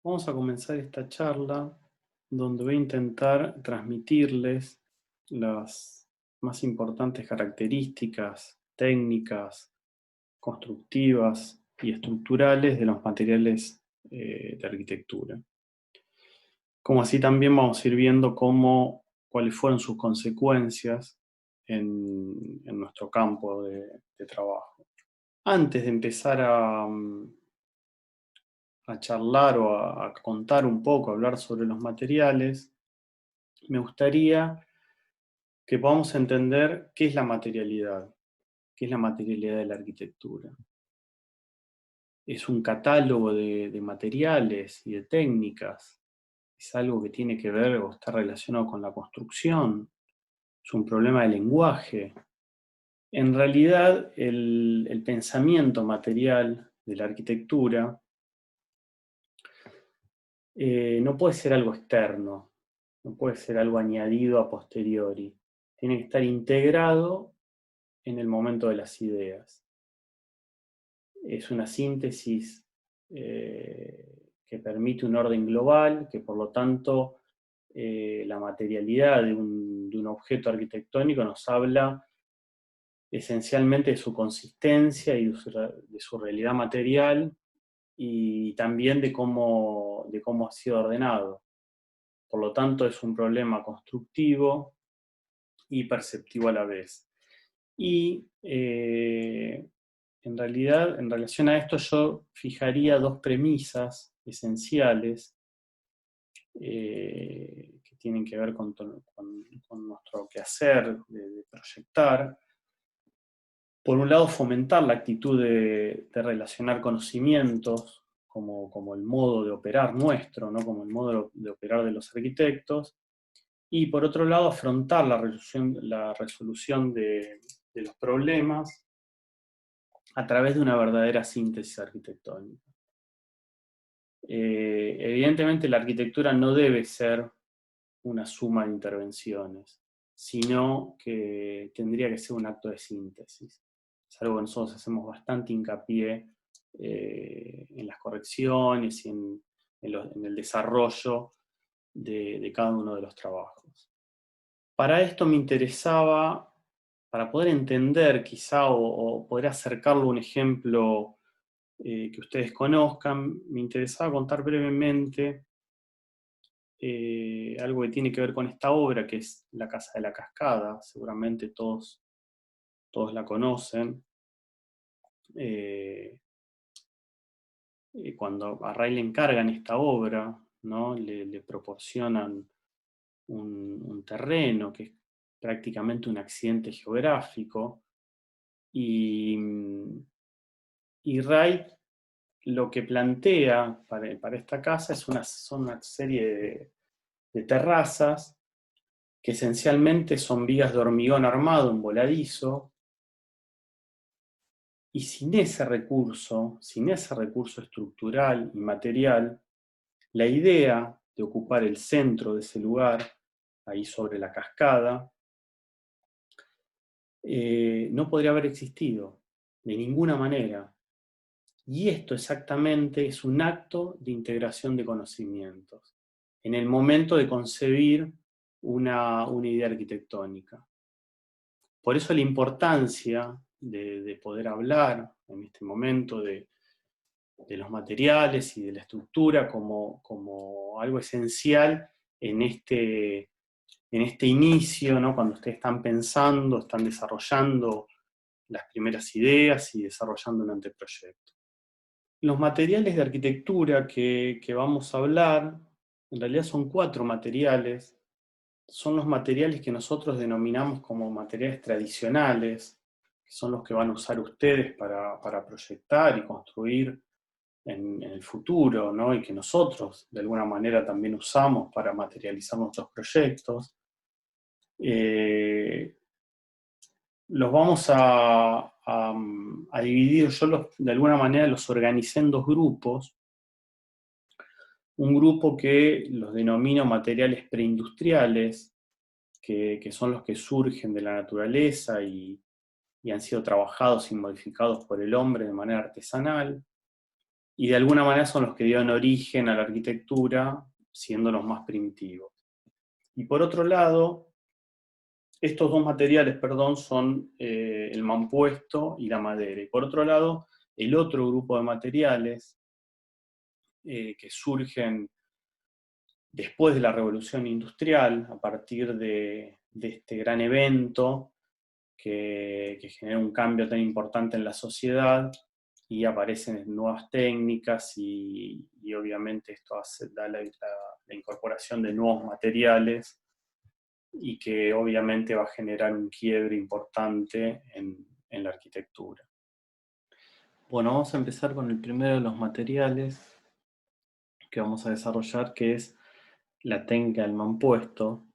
Vamos a comenzar esta charla donde voy a intentar transmitirles las más importantes características técnicas, constructivas y estructurales de los materiales de arquitectura. Como así también vamos a ir viendo cuáles fueron sus consecuencias en nuestro campo de trabajo. Antes de empezar a charlar o a contar un poco, a hablar sobre los materiales, me gustaría que podamos entender qué es la materialidad de la arquitectura. Es un catálogo de materiales y de técnicas, es algo que tiene que ver o está relacionado con la construcción, es un problema de lenguaje. En realidad, el pensamiento material de la arquitectura no puede ser algo externo, no puede ser algo añadido a posteriori. Tiene que estar integrado en el momento de las ideas. Es una síntesis que permite un orden global, que por lo tanto la materialidad de un objeto arquitectónico nos habla esencialmente de su consistencia y de su realidad material y también de cómo ha sido ordenado. Por lo tanto, es un problema constructivo y perceptivo a la vez. Y en realidad, en relación a esto, yo fijaría dos premisas esenciales que tienen que ver con nuestro quehacer de proyectar. Por un lado, fomentar la actitud de relacionar conocimientos como el modo de operar nuestro, ¿no? Como el modo de operar de los arquitectos. Y por otro lado, afrontar la resolución de los problemas a través de una verdadera síntesis arquitectónica. Evidentemente la arquitectura no debe ser una suma de intervenciones, sino que tendría que ser un acto de síntesis. Es algo que nosotros hacemos bastante hincapié en las correcciones y en el desarrollo de cada uno de los trabajos. Para esto me interesaba, para poder entender quizá o poder acercarlo a un ejemplo que ustedes conozcan, me interesaba contar brevemente algo que tiene que ver con esta obra, que es La Casa de la Cascada. Seguramente todos la conocen. Cuando a Ray le encargan esta obra, ¿no? le proporcionan un terreno que es prácticamente un accidente geográfico, y Ray lo que plantea para esta casa son una serie de terrazas que esencialmente son vigas de hormigón armado en voladizo, y sin ese recurso estructural y material, la idea de ocupar el centro de ese lugar, ahí sobre la cascada, no podría haber existido de ninguna manera. Y esto exactamente es un acto de integración de conocimientos, en el momento de concebir una idea arquitectónica. Por eso la importancia de poder hablar en este momento de los materiales y de la estructura como algo esencial en este inicio, ¿no? Cuando ustedes están pensando, están desarrollando las primeras ideas y desarrollando un anteproyecto. Los materiales de arquitectura que vamos a hablar, en realidad son 4 materiales. Son los materiales que nosotros denominamos como materiales tradicionales, que son los que van a usar ustedes para proyectar y construir en el futuro, ¿no? Y que nosotros de alguna manera también usamos para materializar nuestros proyectos. Los vamos a dividir, yo de alguna manera los organicé en 2 grupos. Un grupo que los denomino materiales preindustriales, que son los que surgen de la naturaleza y han sido trabajados y modificados por el hombre de manera artesanal. y de alguna manera son los que dieron origen a la arquitectura, siendo los más primitivos. Y por otro lado, estos dos materiales, perdón, son el mampuesto y la madera. Y por otro lado, el otro grupo de materiales que surgen después de la Revolución Industrial, a partir de este gran evento que genera un cambio tan importante en la sociedad, y aparecen nuevas técnicas y obviamente esto da la incorporación de nuevos materiales y que obviamente va a generar un quiebre importante en la arquitectura. Bueno, vamos a empezar con el primero de los materiales que vamos a desarrollar, que es la técnica del mampuesto.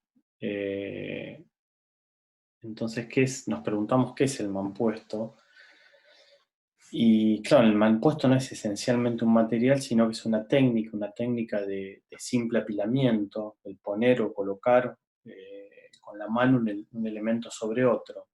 Entonces, nos preguntamos qué es el mampuesto. Y claro, el mampuesto no es esencialmente un material, sino que es una técnica de simple apilamiento, el poner o colocar con la mano un elemento sobre otro.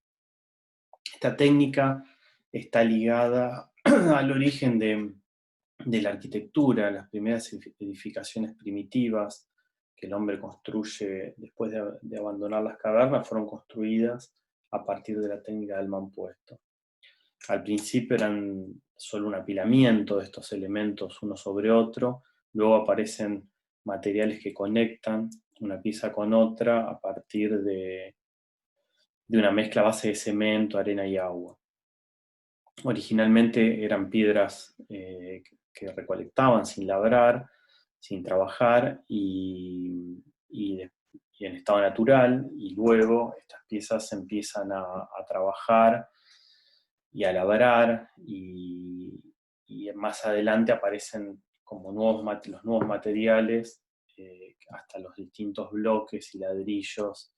Esta técnica está ligada al origen de la arquitectura, las primeras edificaciones primitivas que el hombre construye después de abandonar las cavernas fueron construidas a partir de la técnica del mampuesto. Al principio eran solo un apilamiento de estos elementos uno sobre otro, luego aparecen materiales que conectan una pieza con otra a partir de una mezcla a base de cemento, arena y agua. Originalmente eran piedras que recolectaban sin labrar, sin trabajar y en estado natural, y luego estas piezas se empiezan a trabajar y a labrar, y más adelante aparecen como los nuevos materiales, hasta los distintos bloques y ladrillos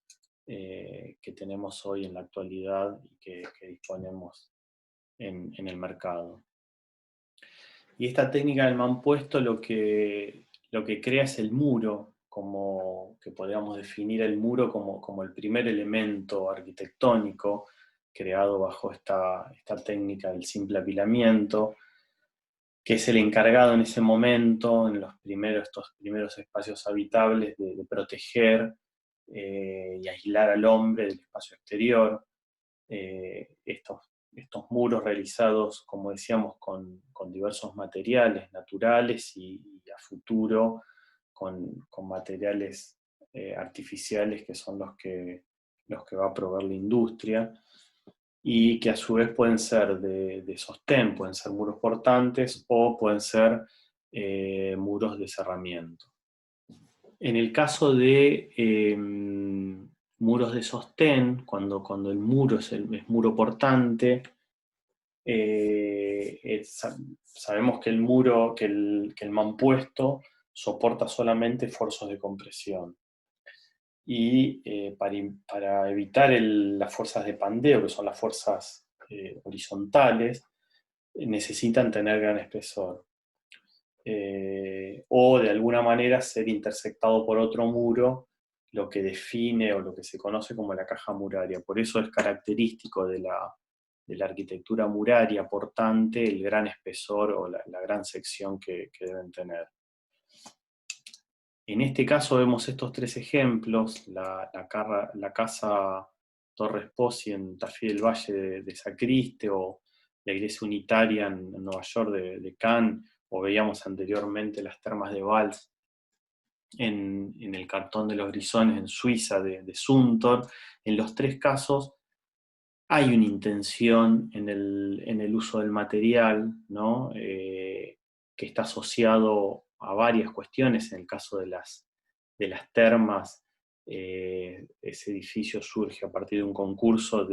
que tenemos hoy en la actualidad y que disponemos en el mercado. Y esta técnica del mampuesto lo que crea es el muro, como que podríamos definir el muro como el primer elemento arquitectónico creado bajo esta técnica del simple apilamiento, que es el encargado en ese momento, en estos primeros espacios habitables, de proteger y aislar al hombre del espacio exterior. Estos muros realizados, como decíamos, con diversos materiales naturales y a futuro con materiales artificiales que son los que va a proveer la industria, y que a su vez pueden ser de sostén, pueden ser muros portantes o pueden ser muros de cerramiento. En el caso de muros de sostén, cuando el muro es muro portante, sabemos que el mampuesto soporta solamente esfuerzos de compresión. Y para evitar las fuerzas de pandeo, que son las fuerzas horizontales, necesitan tener gran espesor. O de alguna manera ser intersectado por otro muro, lo que define o lo que se conoce como la caja muraria. Por eso es característico de la arquitectura muraria portante el gran espesor o la gran sección que deben tener. En este caso vemos estos tres ejemplos: la casa Torres Pozzi en Tafí del Valle de Sacriste, o la iglesia unitaria en Nueva York de Cannes, o veíamos anteriormente las termas de Valls en el Cantón de los Grisones en Suiza de Zumthor. En los tres casos hay una intención en el uso del material, ¿no? Que está asociado a varias cuestiones. En el caso de las termas, ese edificio surge a partir de un concurso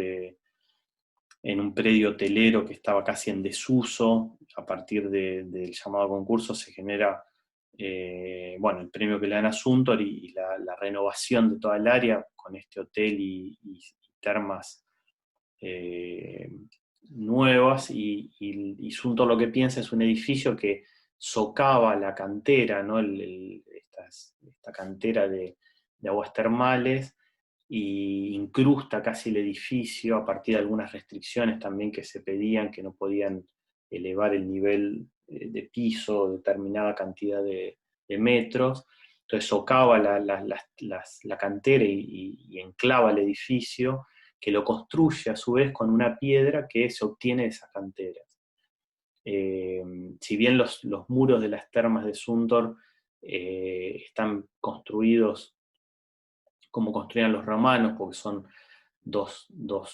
en un predio hotelero que estaba casi en desuso. A partir del llamado concurso se genera el premio que le dan a Zumthor y la renovación de toda el área con este hotel y termas nuevas, y Zumthor lo que piensa es un edificio que socava la cantera, ¿no? Esta cantera de aguas termales, y incrusta casi el edificio a partir de algunas restricciones también que se pedían, que no podían elevar el nivel de piso, determinada cantidad de metros. Entonces socava la cantera y enclava el edificio, que lo construye a su vez con una piedra que se obtiene de esas canteras. Si bien los muros de las termas de Suntor están construidos como construían los romanos, porque son dos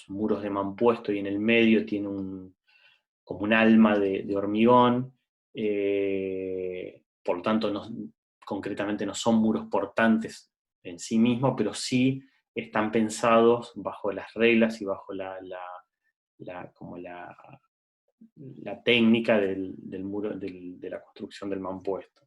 muros de mampuesto y en el medio tiene como un alma de hormigón, por lo tanto concretamente no son muros portantes en sí mismos, pero sí están pensados bajo las reglas y bajo como la técnica del muro, de la construcción del mampuesto.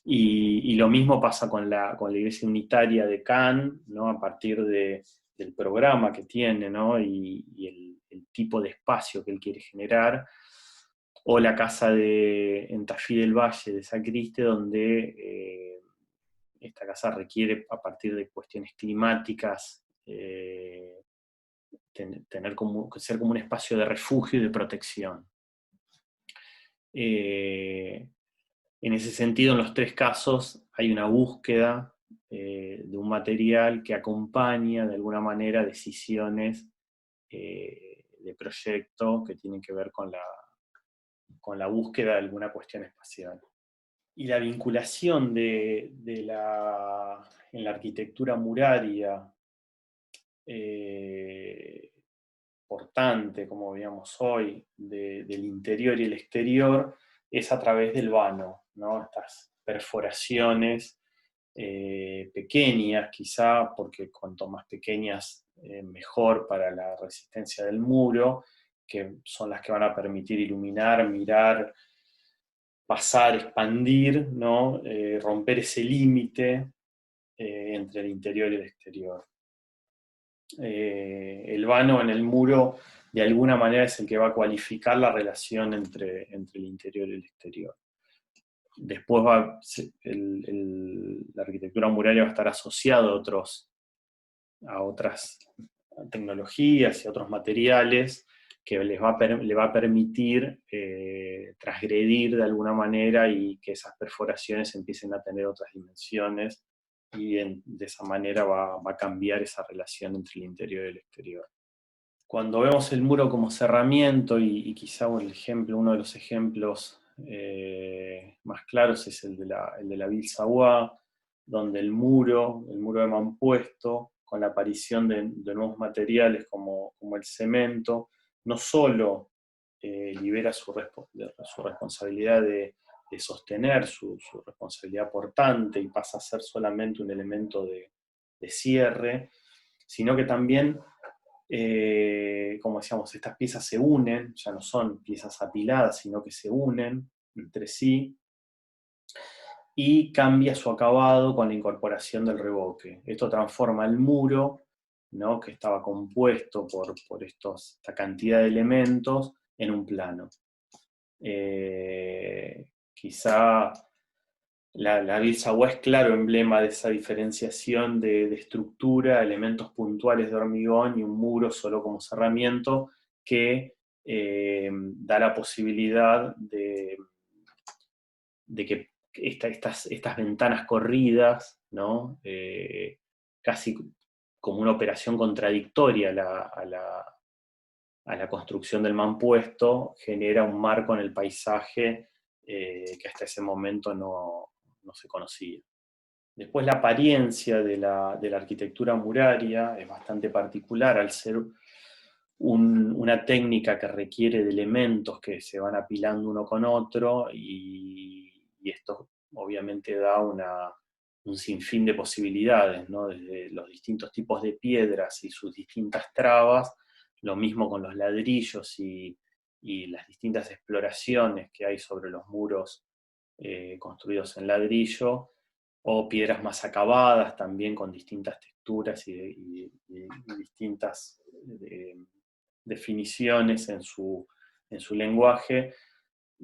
Y lo mismo pasa con la iglesia unitaria de Caen, ¿no? A partir del programa que tiene, ¿no? y el tipo de espacio que él quiere generar, o la casa en Tafí del Valle de Sacriste, donde esta casa requiere, a partir de cuestiones climáticas, ser como un espacio de refugio y de protección. En ese sentido, en los tres casos hay una búsqueda de un material que acompaña de alguna manera decisiones de proyecto que tienen que ver con la búsqueda de alguna cuestión espacial. Y la vinculación en la arquitectura muraria portante, como veíamos hoy, del interior y el exterior, es a través del vano, ¿no? Estas perforaciones pequeñas, quizá, porque cuanto más pequeñas, mejor para la resistencia del muro, que son las que van a permitir iluminar, mirar, pasar, expandir, ¿no? Romper ese límite entre el interior y el exterior. El vano en el muro de alguna manera es el que va a cualificar la relación entre el interior y el exterior. Después la arquitectura muraria va a estar asociada a otras tecnologías y a otros materiales que le va a permitir transgredir de alguna manera y que esas perforaciones empiecen a tener otras dimensiones, y de esa manera va a cambiar esa relación entre el interior y el exterior. Cuando vemos el muro como cerramiento, y quizá uno de los ejemplos más claros es el de la Ville Savoye, donde el muro de mampuesto, con la aparición de nuevos materiales como el cemento, no solo libera su responsabilidad de sostener, su responsabilidad portante, y pasa a ser solamente un elemento de cierre, sino que también, como decíamos, estas piezas se unen, ya no son piezas apiladas, sino que se unen entre sí, y cambia su acabado con la incorporación del revoque. Esto transforma el muro, ¿no? Que estaba compuesto por esta cantidad de elementos, en un plano. Quizá la Ville Savoye es claro emblema de esa diferenciación de estructura, elementos puntuales de hormigón y un muro solo como cerramiento, que da la posibilidad de que estas ventanas corridas, ¿no? Casi como una operación contradictoria a la construcción del mampuesto, genera un marco en el paisaje que hasta ese momento no se conocía. Después, la apariencia de la arquitectura muraria es bastante particular, al ser una técnica que requiere de elementos que se van apilando uno con otro, y esto obviamente da un sinfín de posibilidades, ¿no? Desde los distintos tipos de piedras y sus distintas trabas, lo mismo con los ladrillos y las distintas exploraciones que hay sobre los muros construidos en ladrillo, o piedras más acabadas también con distintas texturas y distintas definiciones en su lenguaje,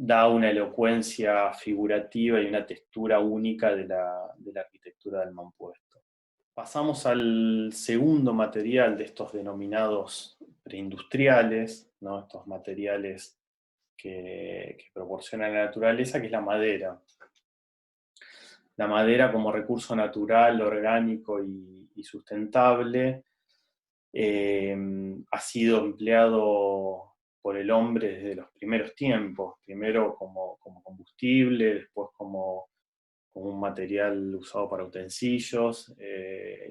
da una elocuencia figurativa y una textura única de la arquitectura del mampuesto. Pasamos al segundo material de estos denominados preindustriales, ¿no? Estos materiales que proporciona la naturaleza, que es la madera. La madera como recurso natural, orgánico y sustentable ha sido empleado por el hombre desde los primeros tiempos, primero como combustible, después como un material usado para utensilios,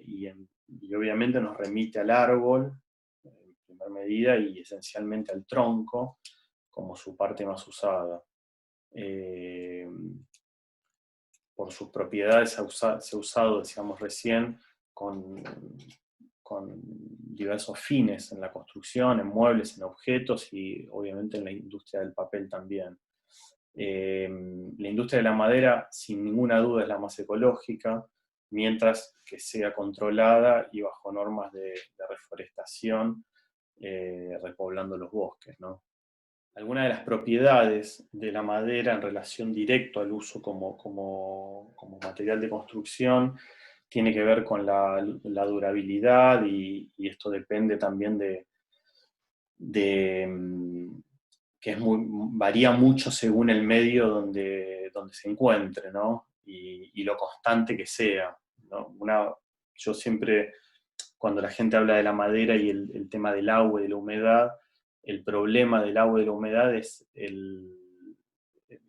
y obviamente nos remite al árbol, en primera medida, y esencialmente al tronco, como su parte más usada. Por sus propiedades se ha usado, decíamos recién, con diversos fines en la construcción, en muebles, en objetos y obviamente en la industria del papel también. La industria de la madera, sin ninguna duda, es la más ecológica, mientras que sea controlada y bajo normas de reforestación, repoblando los bosques, ¿no? Algunas de las propiedades de la madera en relación directa al uso como material de construcción tiene que ver con la durabilidad, y esto depende también que varía mucho según el medio donde se encuentre, ¿no? Y lo constante que sea, ¿no? Yo siempre, cuando la gente habla de la madera y el tema del agua y de la humedad, el problema del agua y de la humedad es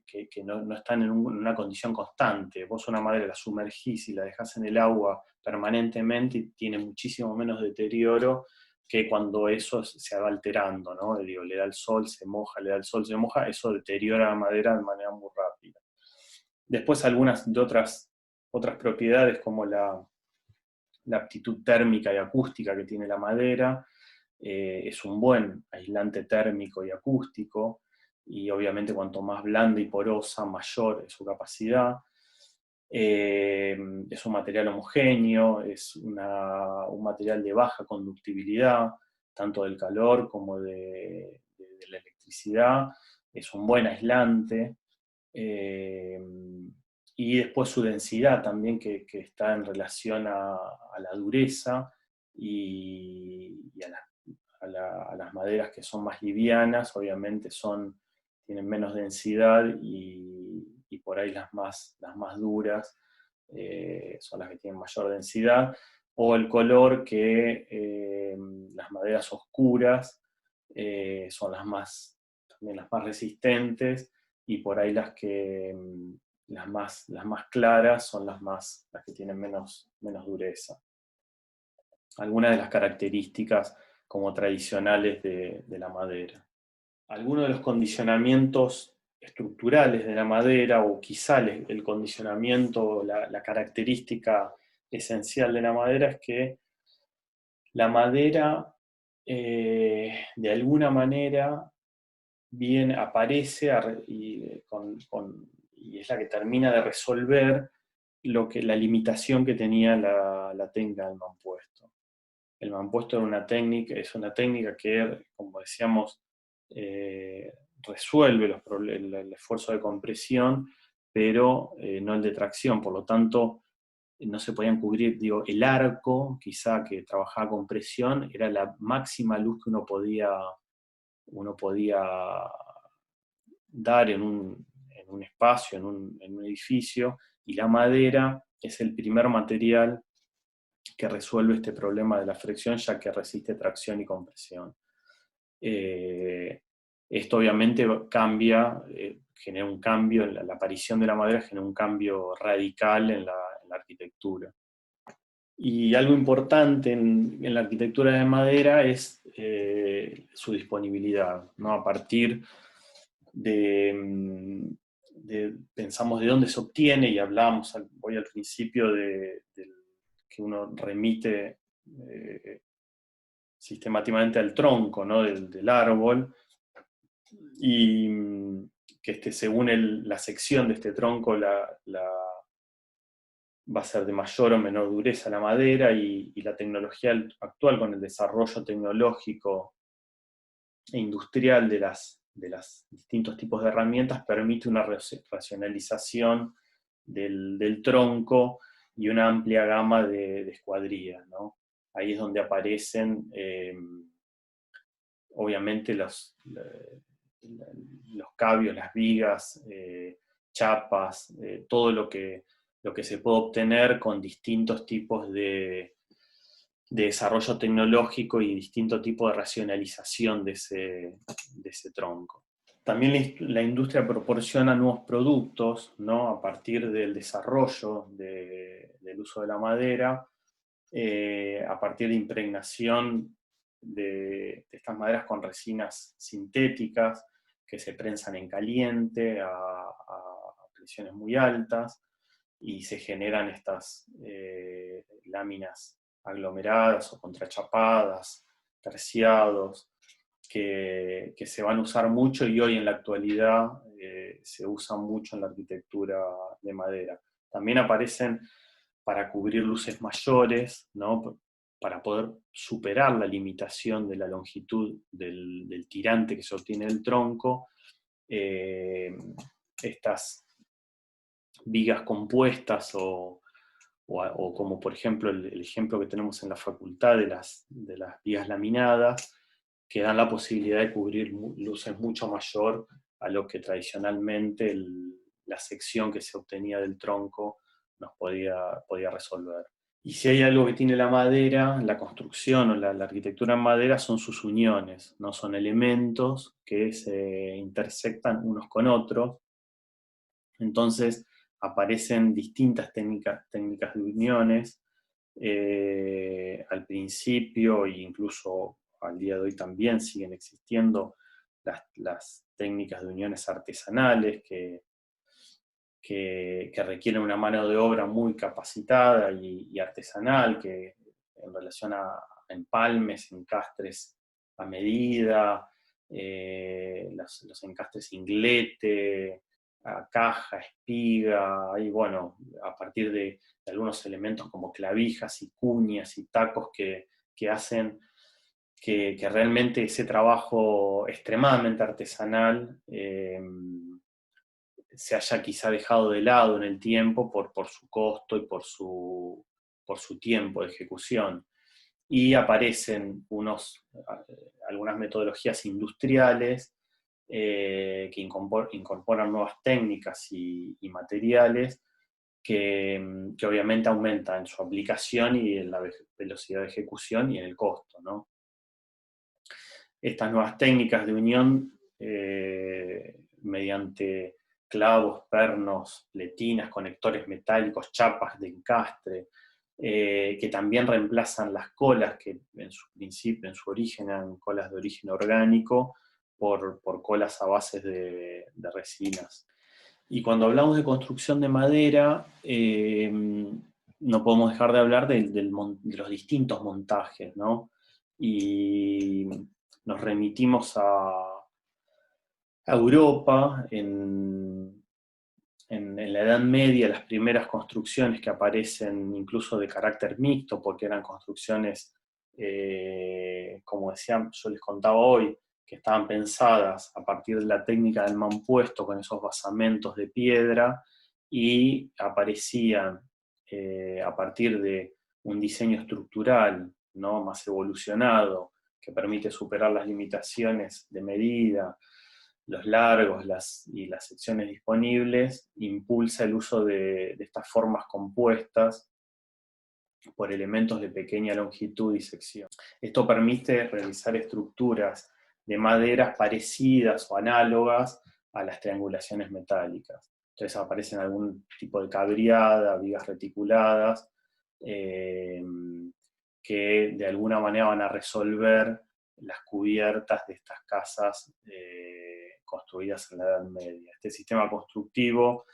que no están en una condición constante. Vos una madera la sumergís y la dejás en el agua permanentemente y tiene muchísimo menos deterioro que cuando eso se va alterando, ¿no? Digo, le da el sol, se moja, le da el sol, se moja, eso deteriora la madera de manera muy rápida. Después algunas de otras propiedades, como la aptitud térmica y acústica que tiene la madera, es un buen aislante térmico y acústico, y obviamente cuanto más blanda y porosa, mayor es su capacidad. Es un material homogéneo, es un material de baja conductibilidad, tanto del calor como de la electricidad, es un buen aislante, y después su densidad también, que está en relación a la dureza y a las maderas que son más livianas, obviamente tienen menos densidad, y por ahí las más duras son las que tienen mayor densidad, o el color, que las maderas oscuras son también las más resistentes, y por ahí las más claras son las que tienen menos dureza. Algunas de las características como tradicionales de la madera. Algunos de los condicionamientos estructurales de la madera, o quizá el condicionamiento, la característica esencial de la madera, es que la madera, de alguna manera, aparece y es la que termina de resolver la limitación que tenía la técnica del mampuesto. El mampuesto es una técnica que, como decíamos, resuelve el esfuerzo de compresión, pero no el de tracción. Por lo tanto, no se podían cubrir, el arco, quizá, que trabajaba con presión, era la máxima luz que uno podía dar en un espacio, en un edificio, y la madera es el primer material que resuelve este problema de la fricción, ya que resiste tracción y compresión. Esto obviamente genera un cambio, la aparición de la madera genera un cambio radical en la arquitectura. Y algo importante en la arquitectura de madera es su disponibilidad, ¿no? A partir pensamos de dónde se obtiene, y hablamos hoy al principio que uno remite sistemáticamente al tronco, ¿no? del árbol, y que según la sección de este tronco va a ser de mayor o menor dureza la madera, y la tecnología actual, con el desarrollo tecnológico e industrial de los distintos tipos de herramientas, permite una racionalización del tronco y una amplia gama de escuadrías, ¿no? Ahí es donde aparecen, obviamente, los cabios, las vigas, chapas, todo lo que se puede obtener con distintos tipos de desarrollo tecnológico y distinto tipo de racionalización de ese tronco. También la industria proporciona nuevos productos, ¿no? A partir del desarrollo del uso de la madera, a partir de impregnación de estas maderas con resinas sintéticas que se prensan en caliente a presiones muy altas, y se generan estas láminas aglomeradas o contrachapadas, terciados, que se van a usar mucho, y hoy en la actualidad se usan mucho en la arquitectura de madera. También aparecen para cubrir luces mayores, ¿no? Para poder superar la limitación de la longitud del tirante que se obtiene del tronco. Estas vigas compuestas o como por ejemplo el ejemplo que tenemos en la facultad de las vigas laminadas, que dan la posibilidad de cubrir luces mucho mayor a lo que tradicionalmente la sección que se obtenía del tronco nos podía resolver. Y si hay algo que tiene la madera, la construcción o la arquitectura en madera, son sus uniones, no son elementos que se intersectan unos con otros. Entonces aparecen distintas técnicas de uniones. Al principio, e incluso al día de hoy también siguen existiendo las técnicas de uniones artesanales que requieren una mano de obra muy capacitada y artesanal, que en relación a empalmes, encastres a medida, los encastres inglete, a caja, espiga, y bueno, a partir de algunos elementos como clavijas y cuñas y tacos que hacen que realmente ese trabajo extremadamente artesanal se haya quizá dejado de lado en el tiempo por su costo y por su tiempo de ejecución. Y aparecen algunas metodologías industriales que incorporan nuevas técnicas y materiales que obviamente aumentan su aplicación y en la velocidad de ejecución y en el costo, ¿no? Estas nuevas técnicas de unión, mediante clavos, pernos, letinas, conectores metálicos, chapas de encastre, que también reemplazan las colas, que en su principio, en su origen, eran colas de origen orgánico, por colas a base de resinas. Y cuando hablamos de construcción de madera, no podemos dejar de hablar de los distintos montajes, ¿no? Y nos remitimos a Europa, en la Edad Media, las primeras construcciones que aparecen incluso de carácter mixto, porque eran construcciones, como decía, yo les contaba hoy, que estaban pensadas a partir de la técnica del mampuesto, con esos basamentos de piedra, y aparecían a partir de un diseño estructural, ¿no?, más evolucionado, que permite superar las limitaciones de medida, los largos y las secciones disponibles, impulsa el uso de estas formas compuestas por elementos de pequeña longitud y sección. Esto permite realizar estructuras de maderas parecidas o análogas a las triangulaciones metálicas. Entonces aparecen algún tipo de cabriada, vigas reticuladas, que de alguna manera van a resolver las cubiertas de estas casas construidas en la Edad Media. Este sistema constructivo,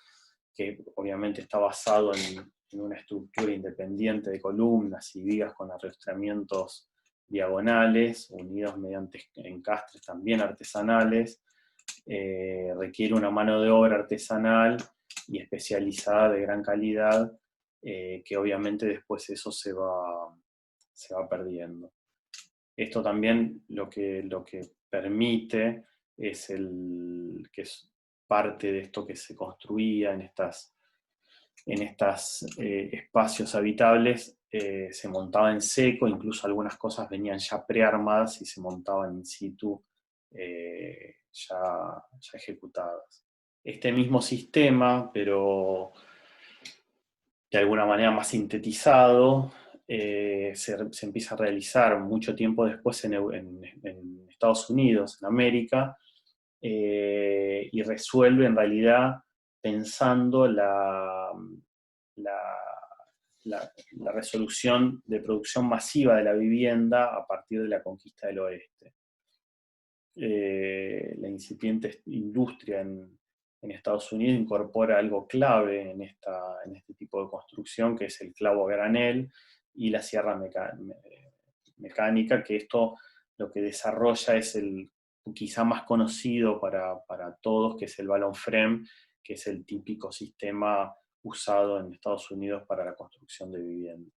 que obviamente está basado en una estructura independiente de columnas y vigas con arrastramientos diagonales, unidos mediante encastres también artesanales, requiere una mano de obra artesanal y especializada de gran calidad, que obviamente después eso se va perdiendo. Esto también lo que permite es que es parte de esto que se construía en estos espacios habitables, se montaba en seco, incluso algunas cosas venían ya prearmadas y se montaban in situ ya ejecutadas. Este mismo sistema, pero de alguna manera más sintetizado, se empieza a realizar mucho tiempo después en Estados Unidos, en América, y resuelve en realidad pensando la- la resolución de producción masiva de la vivienda a partir de la conquista del oeste. La incipiente industria en Estados Unidos incorpora algo clave en este tipo de construcción, que es el clavo a granel y la sierra mecánica, que esto lo que desarrolla es el quizá más conocido para todos, que es el balloon frame, que es el típico sistema usado en Estados Unidos para la construcción de vivienda.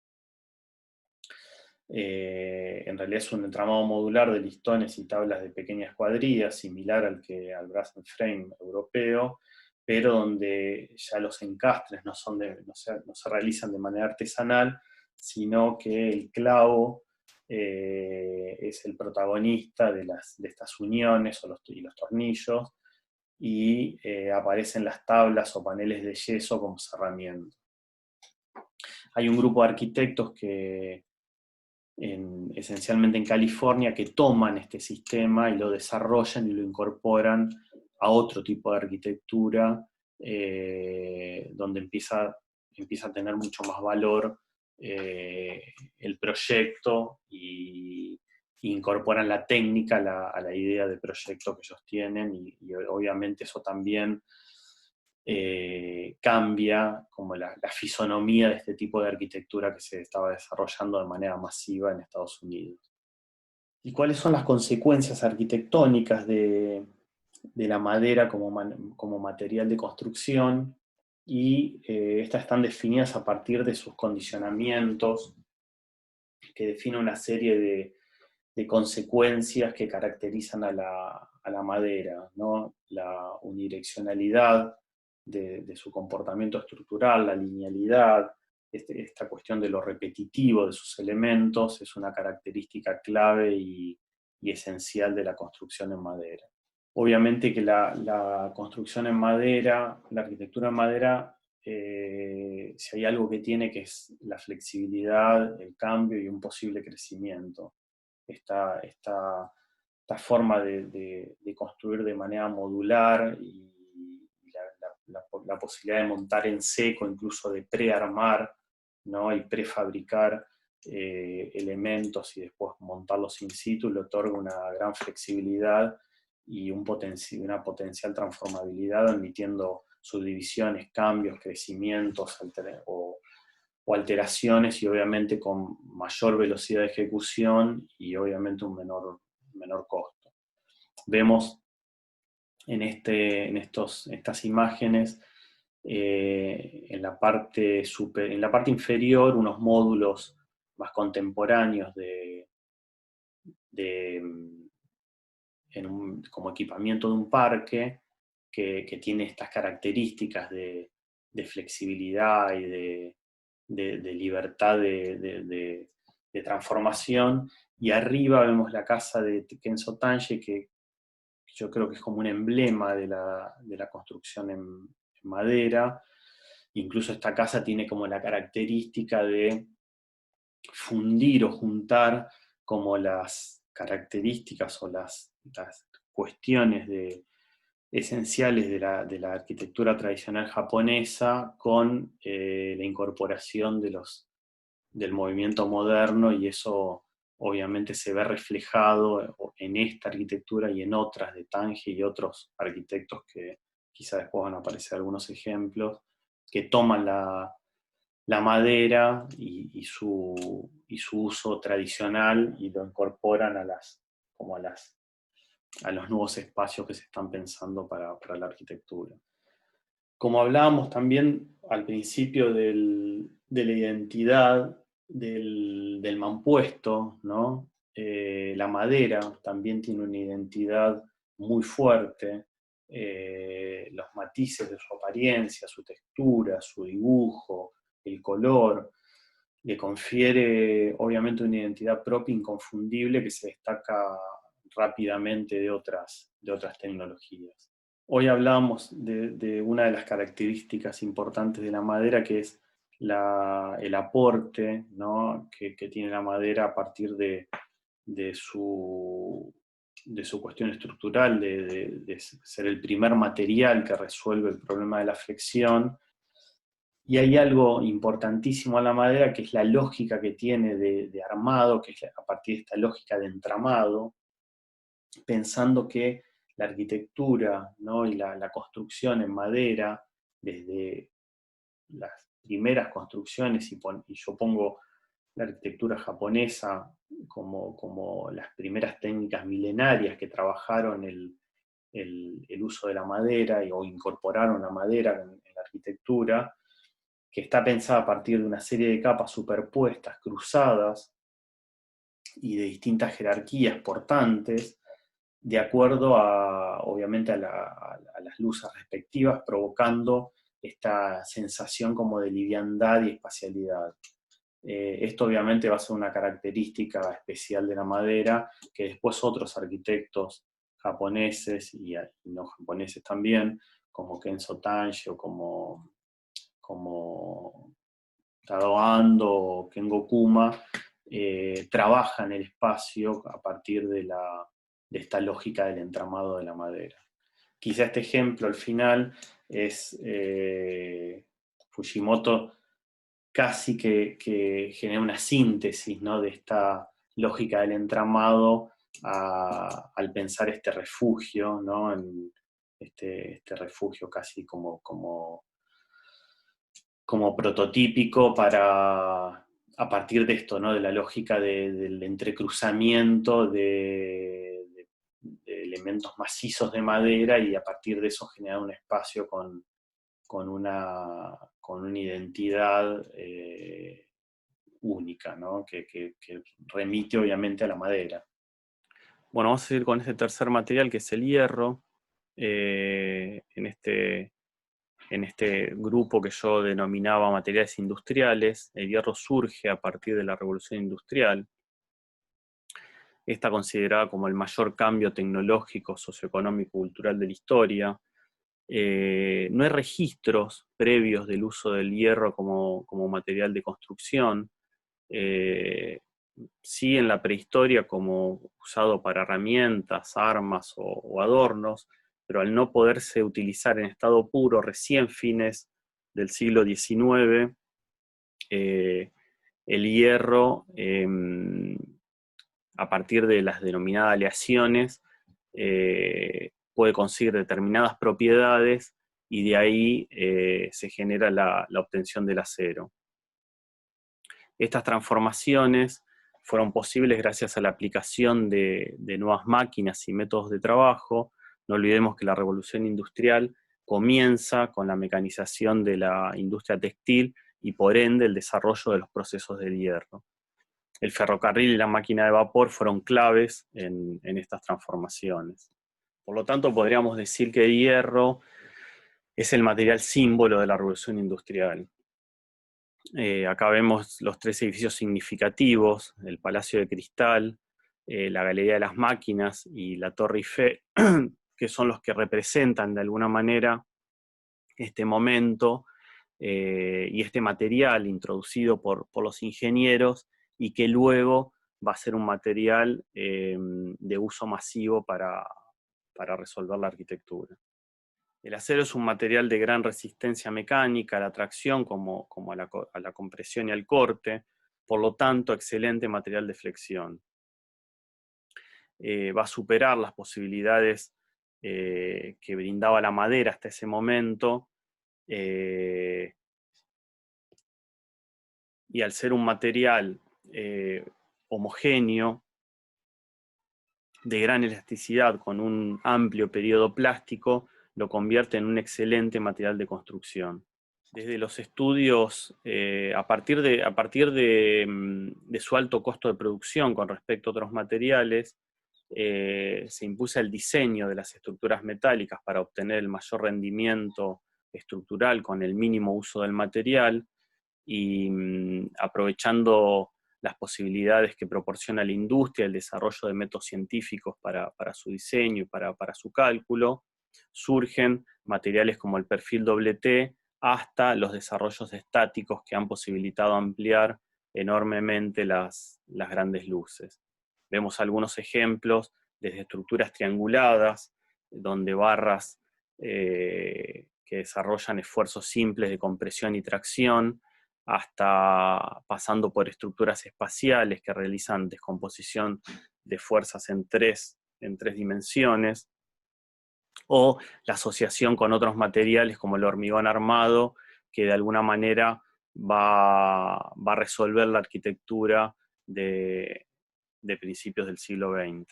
En realidad es un entramado modular de listones y tablas de pequeñas cuadrillas, similar al brass and frame europeo, pero donde ya los encastres no se realizan de manera artesanal, sino que el clavo es el protagonista de estas uniones y los tornillos, y aparecen las tablas o paneles de yeso como cerramiento. Hay un grupo de arquitectos esencialmente en California, que toman este sistema y lo desarrollan y lo incorporan a otro tipo de arquitectura, donde empieza a tener mucho más valor el proyecto, y incorporan la técnica a la idea de proyecto que ellos tienen, y obviamente eso también cambia como la fisonomía de este tipo de arquitectura que se estaba desarrollando de manera masiva en Estados Unidos. ¿Y cuáles son las consecuencias arquitectónicas de la madera como material de construcción? Y estas están definidas a partir de sus condicionamientos, que definen una serie de consecuencias que caracterizan a la madera, ¿no? La unidireccionalidad de su comportamiento estructural, la linealidad, esta cuestión de lo repetitivo de sus elementos es una característica clave y esencial de la construcción en madera. Obviamente que la construcción en madera, la arquitectura en madera, si hay algo que tiene, que es la flexibilidad, el cambio y un posible crecimiento. Esta forma de construir de manera modular, y la posibilidad de montar en seco, incluso de prearmar, ¿no? Y prefabricar elementos y después montarlos in situ, le otorga una gran flexibilidad y una potencial transformabilidad, admitiendo subdivisiones, cambios, crecimientos o alteraciones, y obviamente con mayor velocidad de ejecución y obviamente un menor costo. Vemos en estas imágenes, en la parte inferior, unos módulos más contemporáneos como equipamiento de un parque, que tiene estas características de flexibilidad y de libertad de transformación. Y arriba vemos la casa de Kenzo Tange, que yo creo que es como un emblema de la construcción en madera. Incluso esta casa tiene como la característica de fundir o juntar como las características o las cuestiones esenciales de la arquitectura tradicional japonesa con la incorporación del movimiento moderno, y eso obviamente se ve reflejado en esta arquitectura y en otras de Tange y otros arquitectos que quizá después van a aparecer algunos ejemplos, que toman la madera y su uso tradicional y lo incorporan a los nuevos espacios que se están pensando para la arquitectura. Como hablábamos también al principio de la identidad del mampuesto, ¿no? La madera también tiene una identidad muy fuerte. Los matices de su apariencia, su textura, su dibujo, el color, le confiere obviamente una identidad propia inconfundible, que se destaca rápidamente de otras de otras tecnologías. Hoy hablamos de una de las características importantes de la madera, que es el aporte, ¿no?, que tiene la madera a partir de su cuestión estructural, de ser el primer material que resuelve el problema de la flexión. Y hay algo importantísimo a la madera, que es la lógica que tiene de armado, que es a partir de esta lógica de entramado, pensando que la arquitectura, ¿no?, y la construcción en madera, desde las primeras construcciones, y yo pongo la arquitectura japonesa como las primeras técnicas milenarias que trabajaron el uso de la madera o incorporaron la madera en la arquitectura, que está pensada a partir de una serie de capas superpuestas, cruzadas, y de distintas jerarquías portantes, de acuerdo obviamente a las luces respectivas, provocando esta sensación como de liviandad y espacialidad. Esto obviamente va a ser una característica especial de la madera, que después otros arquitectos japoneses y no japoneses también, como Kenzo Tange o como Tadao Ando o Kengo Kuma, trabajan el espacio a partir de esta lógica del entramado de la madera. Quizá este ejemplo al final es Fujimoto, casi que genera una síntesis, ¿no?, de esta lógica del entramado al pensar este refugio, ¿no?, en este refugio casi como prototípico a partir de esto, ¿no?, de la lógica del entrecruzamiento de elementos macizos de madera, y a partir de eso generar un espacio con una identidad única, ¿no?, que remite obviamente a la madera. Bueno, vamos a seguir con este tercer material, que es el hierro. En este grupo que yo denominaba materiales industriales, el hierro surge a partir de la Revolución Industrial. Está considerada como el mayor cambio tecnológico, socioeconómico, cultural de la historia. No hay registros previos del uso del hierro como material de construcción. Sí, en la prehistoria como usado para herramientas, armas o adornos, pero al no poderse utilizar en estado puro, recién fines del siglo XIX, el hierro, a partir de las denominadas aleaciones, puede conseguir determinadas propiedades, y de ahí se genera la obtención del acero. Estas transformaciones fueron posibles gracias a la aplicación de nuevas máquinas y métodos de trabajo. No olvidemos que la revolución industrial comienza con la mecanización de la industria textil y por ende el desarrollo de los procesos del hierro. El ferrocarril y la máquina de vapor fueron claves en estas transformaciones. Por lo tanto, podríamos decir que el hierro es el material símbolo de la revolución industrial. Acá vemos los tres edificios significativos: el Palacio de Cristal, la Galería de las Máquinas y la Torre Eiffel, que son los que representan de alguna manera este momento y este material introducido por los ingenieros, y que luego va a ser un material de uso masivo para resolver la arquitectura. El acero es un material de gran resistencia mecánica a la tracción como a la compresión y al corte, por lo tanto excelente material de flexión. Va a superar las posibilidades que brindaba la madera hasta ese momento, y al ser un material homogéneo, de gran elasticidad, con un amplio periodo plástico, lo convierte en un excelente material de construcción. Desde los estudios, a partir de su alto costo de producción con respecto a otros materiales, se impulsa el diseño de las estructuras metálicas para obtener el mayor rendimiento estructural con el mínimo uso del material, y aprovechando las posibilidades que proporciona la industria, el desarrollo de métodos científicos para su diseño y para su cálculo, surgen materiales como el perfil doble T, hasta los desarrollos estáticos que han posibilitado ampliar enormemente las grandes luces. Vemos algunos ejemplos desde estructuras trianguladas, donde barras que desarrollan esfuerzos simples de compresión y tracción, hasta pasando por estructuras espaciales que realizan descomposición de fuerzas en tres dimensiones, o la asociación con otros materiales como el hormigón armado, que de alguna manera va a resolver la arquitectura de principios del siglo XX.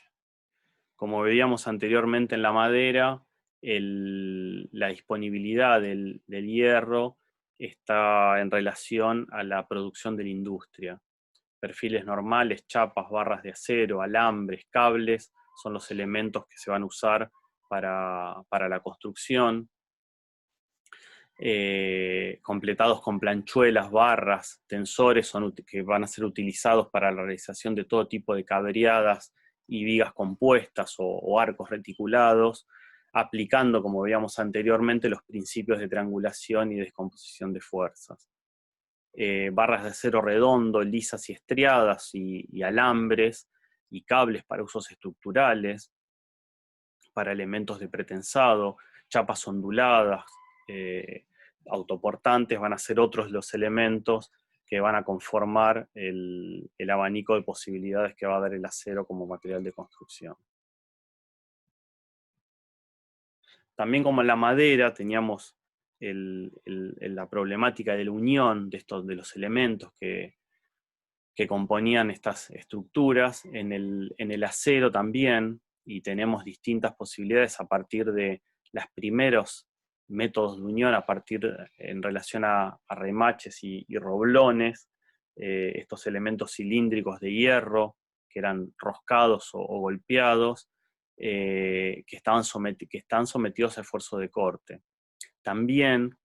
Como veíamos anteriormente en la madera, la disponibilidad del hierro está en relación a la producción de la industria. Perfiles normales, chapas, barras de acero, alambres, cables, son los elementos que se van a usar para la construcción. Completados con planchuelas, barras, tensores que van a ser utilizados para la realización de todo tipo de cabreadas y vigas compuestas o arcos reticulados, aplicando, como veíamos anteriormente, los principios de triangulación y descomposición de fuerzas. Barras de acero redondo, lisas y estriadas, y alambres y cables para usos estructurales, para elementos de pretensado, chapas onduladas, autoportantes, van a ser otros los elementos que van a conformar el abanico de posibilidades que va a dar el acero como material de construcción. También, como en la madera, teníamos la problemática de la unión de los elementos que componían estas estructuras. En el acero también, y tenemos distintas posibilidades a partir de los primeros métodos de unión, en relación a remaches y roblones, estos elementos cilíndricos de hierro que eran roscados o golpeados, que están sometidos a esfuerzo de corte. También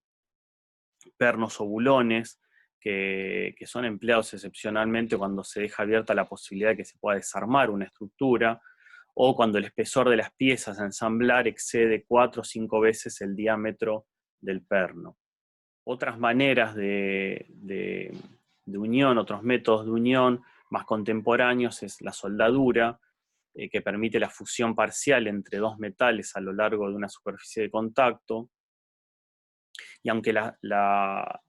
pernos o bulones, que son empleados excepcionalmente cuando se deja abierta la posibilidad de que se pueda desarmar una estructura, o cuando el espesor de las piezas a ensamblar excede 4 o 5 veces el diámetro del perno. Otras maneras de unión, otros métodos de unión más contemporáneos, es la soldadura, que permite la fusión parcial entre dos metales a lo largo de una superficie de contacto. Y aunque la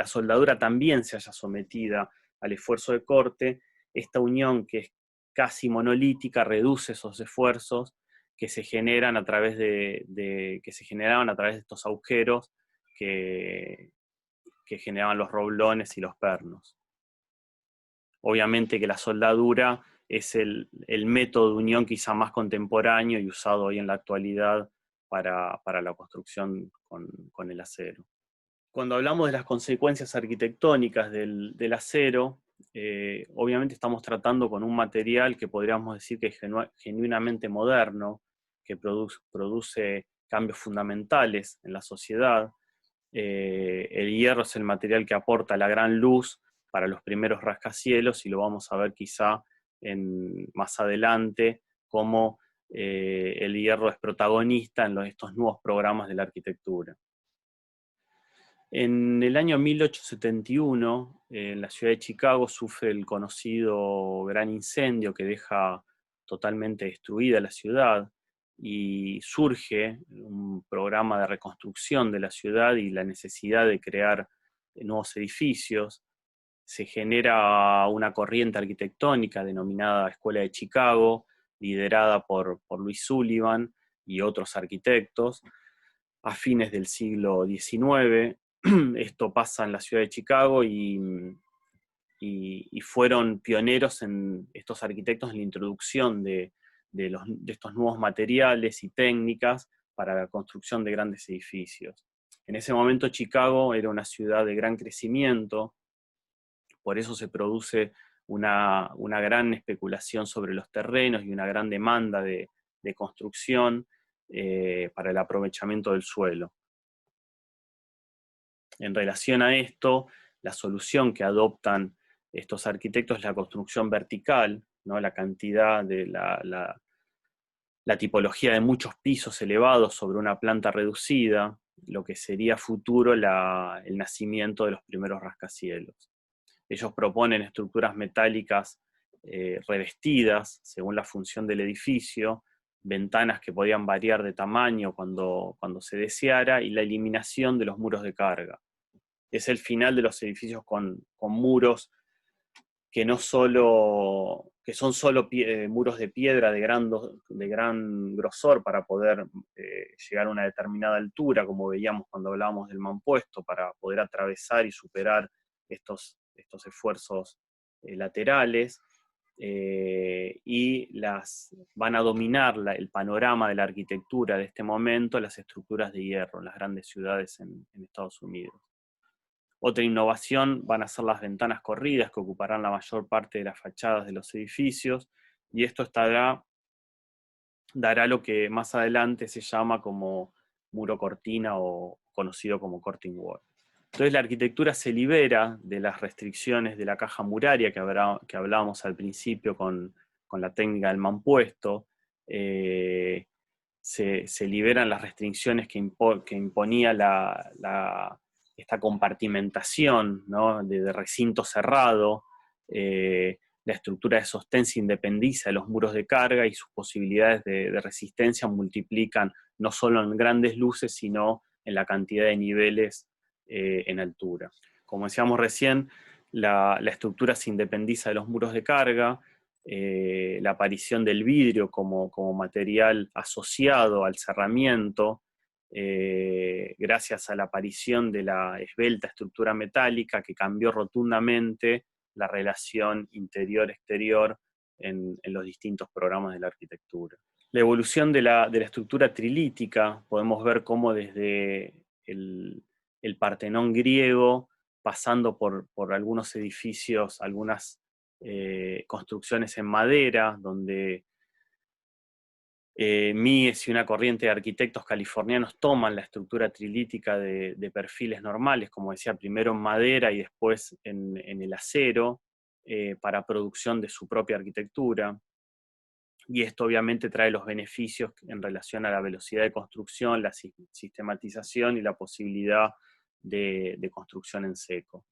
soldadura también se haya sometida al esfuerzo de corte, esta unión, que es casi monolítica, reduce esos esfuerzos que se generan a través que se generaban a través de estos agujeros que generaban los roblones y los pernos. Obviamente que la soldadura es el método de unión quizá más contemporáneo y usado hoy en la actualidad para la construcción con el acero. Cuando hablamos de las consecuencias arquitectónicas del acero, obviamente estamos tratando con un material que podríamos decir que es genuinamente moderno, que produce cambios fundamentales en la sociedad. El hierro es el material que aporta la gran luz para los primeros rascacielos, y lo vamos a ver quizá más adelante, cómo el hierro es protagonista en estos nuevos programas de la arquitectura. En el año 1871, en la ciudad de Chicago, sufre el conocido gran incendio que deja totalmente destruida la ciudad, y surge un programa de reconstrucción de la ciudad y la necesidad de crear nuevos edificios. Se genera una corriente arquitectónica denominada Escuela de Chicago, liderada por Louis Sullivan y otros arquitectos, a fines del siglo XIX. Esto pasa en la ciudad de Chicago, y fueron pioneros estos arquitectos en la introducción de estos nuevos materiales y técnicas para la construcción de grandes edificios. En ese momento Chicago era una ciudad de gran crecimiento, por eso se produce una gran especulación sobre los terrenos y una gran demanda de construcción para el aprovechamiento del suelo. En relación a esto, la solución que adoptan estos arquitectos es la construcción vertical, ¿no? La cantidad de la tipología de muchos pisos elevados sobre una planta reducida, lo que sería a futuro el nacimiento de los primeros rascacielos. Ellos proponen estructuras metálicas revestidas según la función del edificio, ventanas que podían variar de tamaño cuando se deseara, y la eliminación de los muros de carga. Es el final de los edificios con muros que son solo muros de piedra de gran grosor para poder llegar a una determinada altura, como veíamos cuando hablábamos del mampuesto, para poder atravesar y superar estos esfuerzos laterales, y van a dominar el panorama de la arquitectura de este momento las estructuras de hierro en las grandes ciudades en Estados Unidos. Otra innovación van a ser las ventanas corridas, que ocuparán la mayor parte de las fachadas de los edificios, y esto dará lo que más adelante se llama como muro cortina o conocido como curtain wall. Entonces la arquitectura se libera de las restricciones de la caja muraria que hablábamos al principio con la técnica del mampuesto. Se liberan las restricciones que imponía esta compartimentación, ¿no? de recinto cerrado. La estructura de sostén se independiza de los muros de carga y sus posibilidades de resistencia multiplican no solo en grandes luces, sino en la cantidad de niveles en altura. Como decíamos recién, la estructura se independiza de los muros de carga. La aparición del vidrio como material asociado al cerramiento, gracias a la aparición de la esbelta estructura metálica que cambió rotundamente la relación interior-exterior en los distintos programas de la arquitectura. La evolución de la estructura trilítica, podemos ver cómo desde el Partenón griego, pasando por algunos edificios, algunas construcciones en madera, donde Mies y una corriente de arquitectos californianos toman la estructura trilítica de perfiles normales, como decía, primero en madera y después en el acero, para producción de su propia arquitectura. Y esto obviamente trae los beneficios en relación a la velocidad de construcción, la sistematización y la posibilidad de construcción en seco.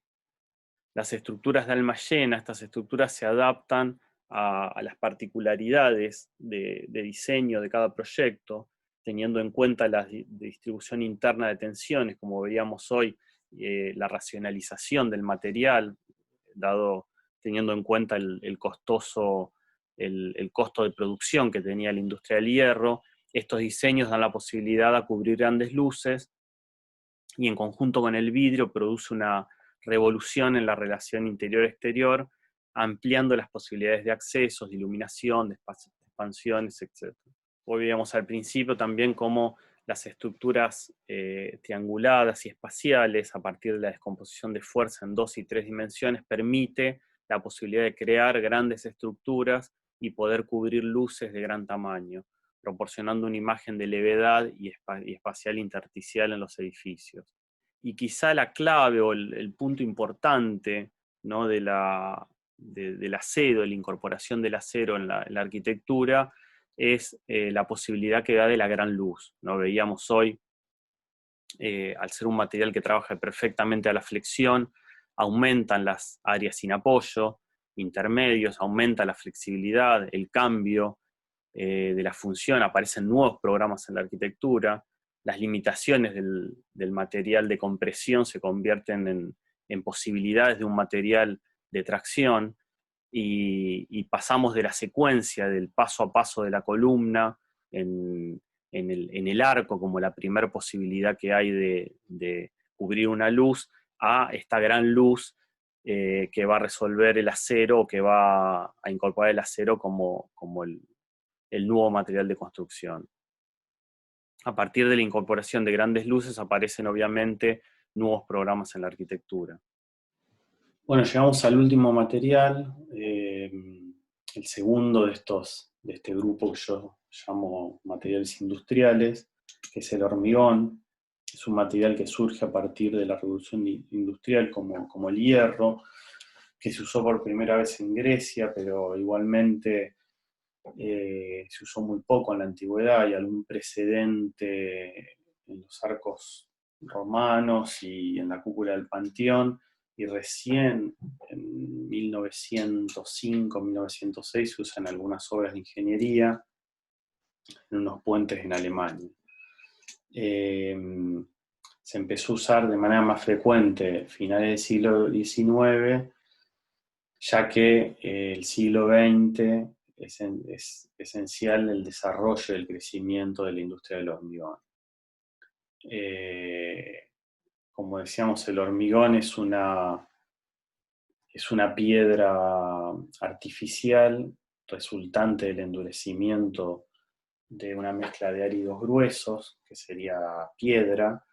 Las estructuras de alma llena, estas estructuras se adaptan a las particularidades de diseño de cada proyecto, teniendo en cuenta la distribución interna de tensiones, como veíamos hoy, la racionalización del material, teniendo en cuenta el costo de producción que tenía la industria del hierro. Estos diseños dan la posibilidad de cubrir grandes luces, y en conjunto con el vidrio produce una revolución en la relación interior-exterior, ampliando las posibilidades de accesos, de iluminación, de expansiones, etc. Hoy veíamos al principio también cómo las estructuras trianguladas y espaciales, a partir de la descomposición de fuerza en 2 y 3 dimensiones, permite la posibilidad de crear grandes estructuras y poder cubrir luces de gran tamaño, proporcionando una imagen de levedad y espacial intersticial en los edificios. Y quizá la clave o el punto importante, ¿no? del acero, de la incorporación del acero en la arquitectura, es la posibilidad que da de la gran luz, ¿no? Veíamos hoy, al ser un material que trabaja perfectamente a la flexión, aumentan las áreas sin apoyo, intermedios, aumenta la flexibilidad, el cambio de la función, aparecen nuevos programas en la arquitectura, las limitaciones del material de compresión se convierten en posibilidades de un material de tracción, y pasamos de la secuencia del paso a paso de la columna en el arco como la primera posibilidad que hay de cubrir una luz, a esta gran luz que va a resolver el acero, o que va a incorporar el acero como el nuevo material de construcción. A partir de la incorporación de grandes luces aparecen obviamente nuevos programas en la arquitectura. Bueno, llegamos al último material, el segundo de este grupo que yo llamo materiales industriales, que es el hormigón. Es un material que surge a partir de la revolución industrial como el hierro, que se usó por primera vez en Grecia, pero igualmente se usó muy poco en la antigüedad. Hay algún precedente en los arcos romanos y en la cúpula del Panteón, y recién en 1905-1906 se usan algunas obras de ingeniería en unos puentes en Alemania. Se empezó a usar de manera más frecuente finales del siglo XIX, ya que el siglo XX es esencial el desarrollo y el crecimiento de la industria del hormigón. Como decíamos, el hormigón es una piedra artificial resultante del endurecimiento de una mezcla de áridos gruesos, que sería piedra,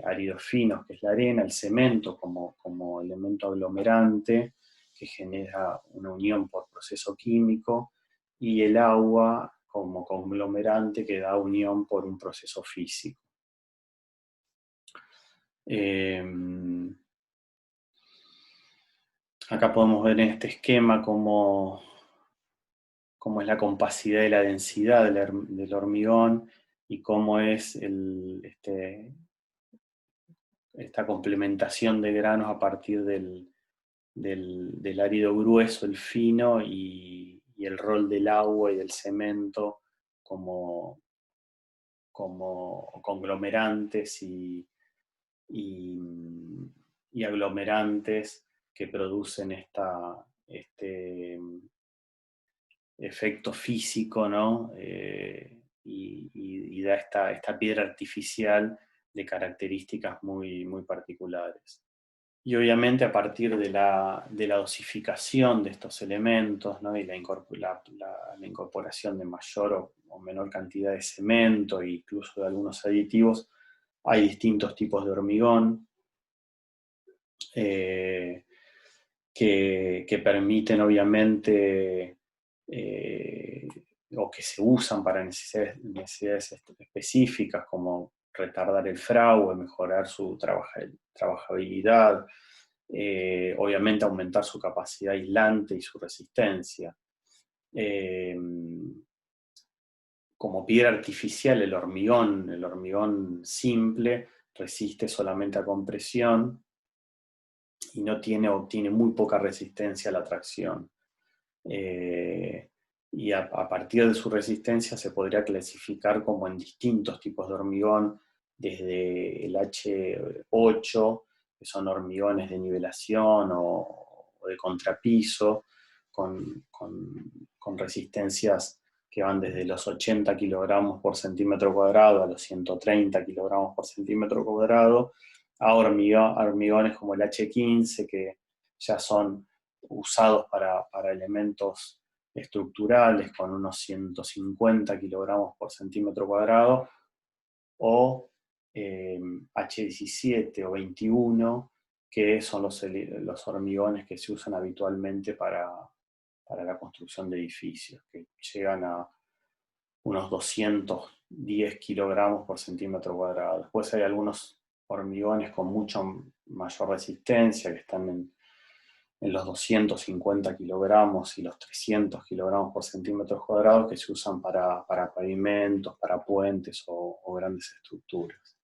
áridos finos, que es la arena, el cemento como elemento aglomerante, que genera una unión por proceso químico, y el agua como conglomerante que da unión por un proceso físico. Acá podemos ver en este esquema cómo es la compacidad y la densidad del hormigón, y cómo es esta complementación de granos a partir del árido grueso, el fino, y el rol del agua y del cemento como conglomerantes y aglomerantes que producen este efecto físico, ¿no? Y da esta piedra artificial de características muy, muy particulares. Y obviamente a partir de la dosificación de estos elementos, ¿no? Y la incorporación de mayor o menor cantidad de cemento e incluso de algunos aditivos, hay distintos tipos de hormigón que permiten obviamente o que se usan para necesidades específicas, como retardar el fraude, mejorar su trabajabilidad, obviamente aumentar su capacidad aislante y su resistencia. Como piedra artificial, el hormigón simple resiste solamente a compresión y tiene muy poca resistencia a la tracción. Y a partir de su resistencia se podría clasificar como en distintos tipos de hormigón, desde el H8, que son hormigones de nivelación o de contrapiso, con resistencias que van desde los 80 kilogramos por centímetro cuadrado a los 130 kilogramos por centímetro cuadrado, a hormigones como el H15, que ya son usados para elementos estructurales con unos 150 kilogramos por centímetro cuadrado, o H17 o 21, que son los hormigones que se usan habitualmente para la construcción de edificios, que llegan a unos 210 kilogramos por centímetro cuadrado. Después hay algunos hormigones con mucha mayor resistencia, que están en los 250 kilogramos y los 300 kilogramos por centímetros cuadrados, que se usan para pavimentos, para puentes o grandes estructuras.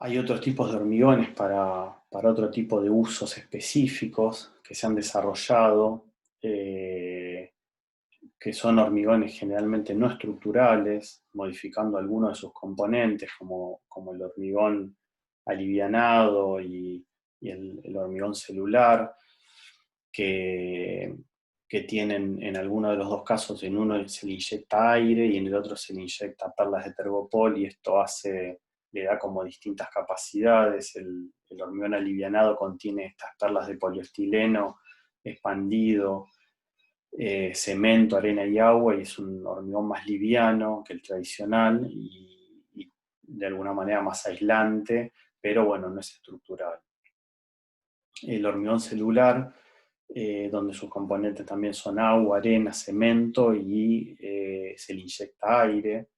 Hay otros tipos de hormigones para otro tipo de usos específicos que se han desarrollado, que son hormigones generalmente no estructurales, modificando algunos de sus componentes, como el hormigón alivianado y el hormigón celular, que tienen en alguno de los dos casos, en uno se le inyecta aire y en el otro se le inyecta perlas de tergopol, y esto le da como distintas capacidades. El hormigón alivianado contiene estas perlas de poliestileno expandido, cemento, arena y agua, y es un hormigón más liviano que el tradicional y de alguna manera más aislante, pero bueno, no es estructural. El hormigón celular, donde sus componentes también son agua, arena, cemento, y se le inyecta aire.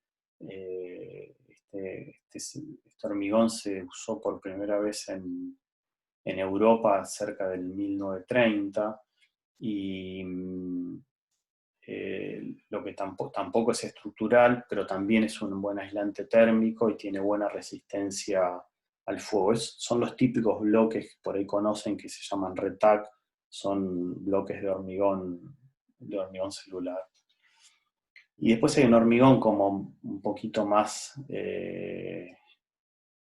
Este hormigón se usó por primera vez en en Europa cerca del 1930, y lo que tampoco es estructural, pero también es un buen aislante térmico y tiene buena resistencia al fuego. Son los típicos bloques que por ahí conocen que se llaman RETAC, son bloques de hormigón celular. Y después hay un hormigón como un poquito más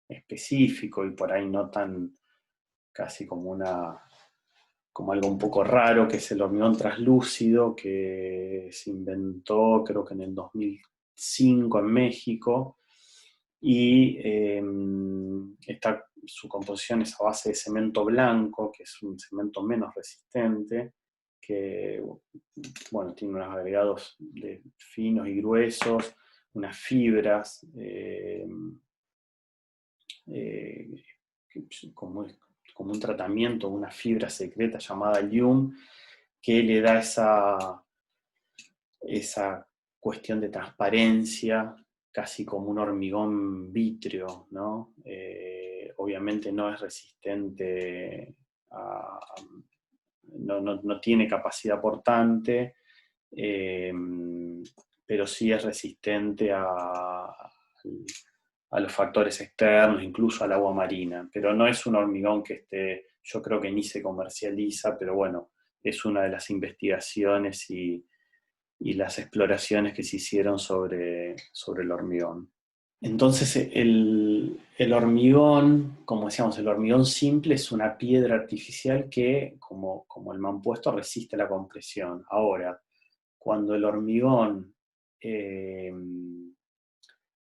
específico y por ahí no tan casi como algo un poco raro, que es el hormigón translúcido, que se inventó creo que en el 2005 en México, y su composición es a base de cemento blanco, que es un cemento menos resistente, que bueno, tiene unos agregados finos y gruesos, unas fibras, eh, como un tratamiento, una fibra secreta llamada Lium, que le da esa cuestión de transparencia, casi como un hormigón vítreo, ¿no? Obviamente no es resistente no tiene capacidad portante, pero sí es resistente a los factores externos, incluso al agua marina. Pero no es un hormigón que yo creo que ni se comercializa, pero bueno, es una de las investigaciones y las exploraciones que se hicieron sobre el hormigón. Entonces, el hormigón, como decíamos, el hormigón simple es una piedra artificial que, como el mampuesto, resiste la compresión. Ahora, cuando el hormigón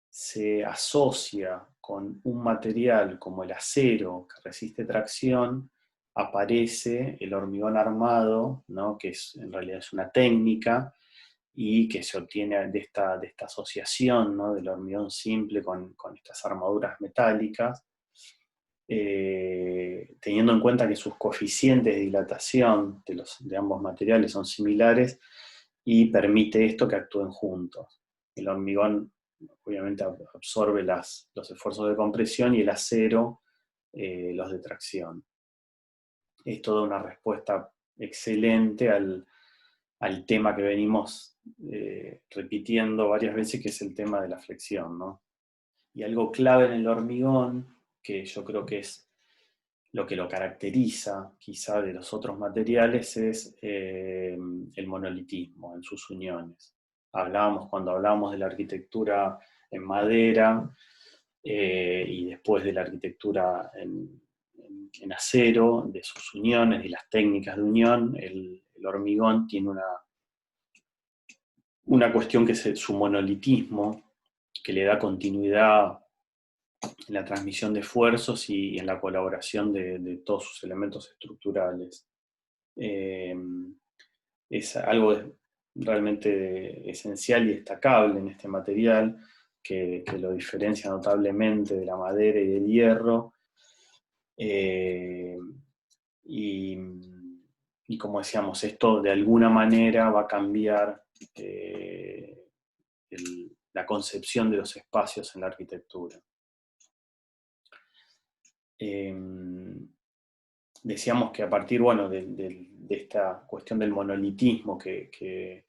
se asocia con un material como el acero que resiste tracción, aparece el hormigón armado, ¿no? Que en realidad es una técnica y que se obtiene de esta asociación, ¿no? Del hormigón simple con estas armaduras metálicas, teniendo en cuenta que sus coeficientes de dilatación de ambos materiales son similares y permite esto que actúen juntos. El hormigón obviamente absorbe los esfuerzos de compresión y el acero los de tracción. Es toda una respuesta excelente al tema que venimos repitiendo varias veces, que es el tema de la flexión, ¿no? Y algo clave en el hormigón, que yo creo que es lo que lo caracteriza quizá de los otros materiales, es el monolitismo en sus uniones. Cuando hablábamos de la arquitectura en madera y después de la arquitectura en acero, de sus uniones y las técnicas de unión, el hormigón tiene una cuestión que es su monolitismo, que le da continuidad en la transmisión de esfuerzos y en la colaboración de todos sus elementos estructurales. Es algo realmente esencial y destacable en este material, que lo diferencia notablemente de la madera y del hierro. Y, y como decíamos, esto de alguna manera va a cambiar la concepción de los espacios en la arquitectura. Decíamos que a partir, bueno, de esta cuestión del monolitismo que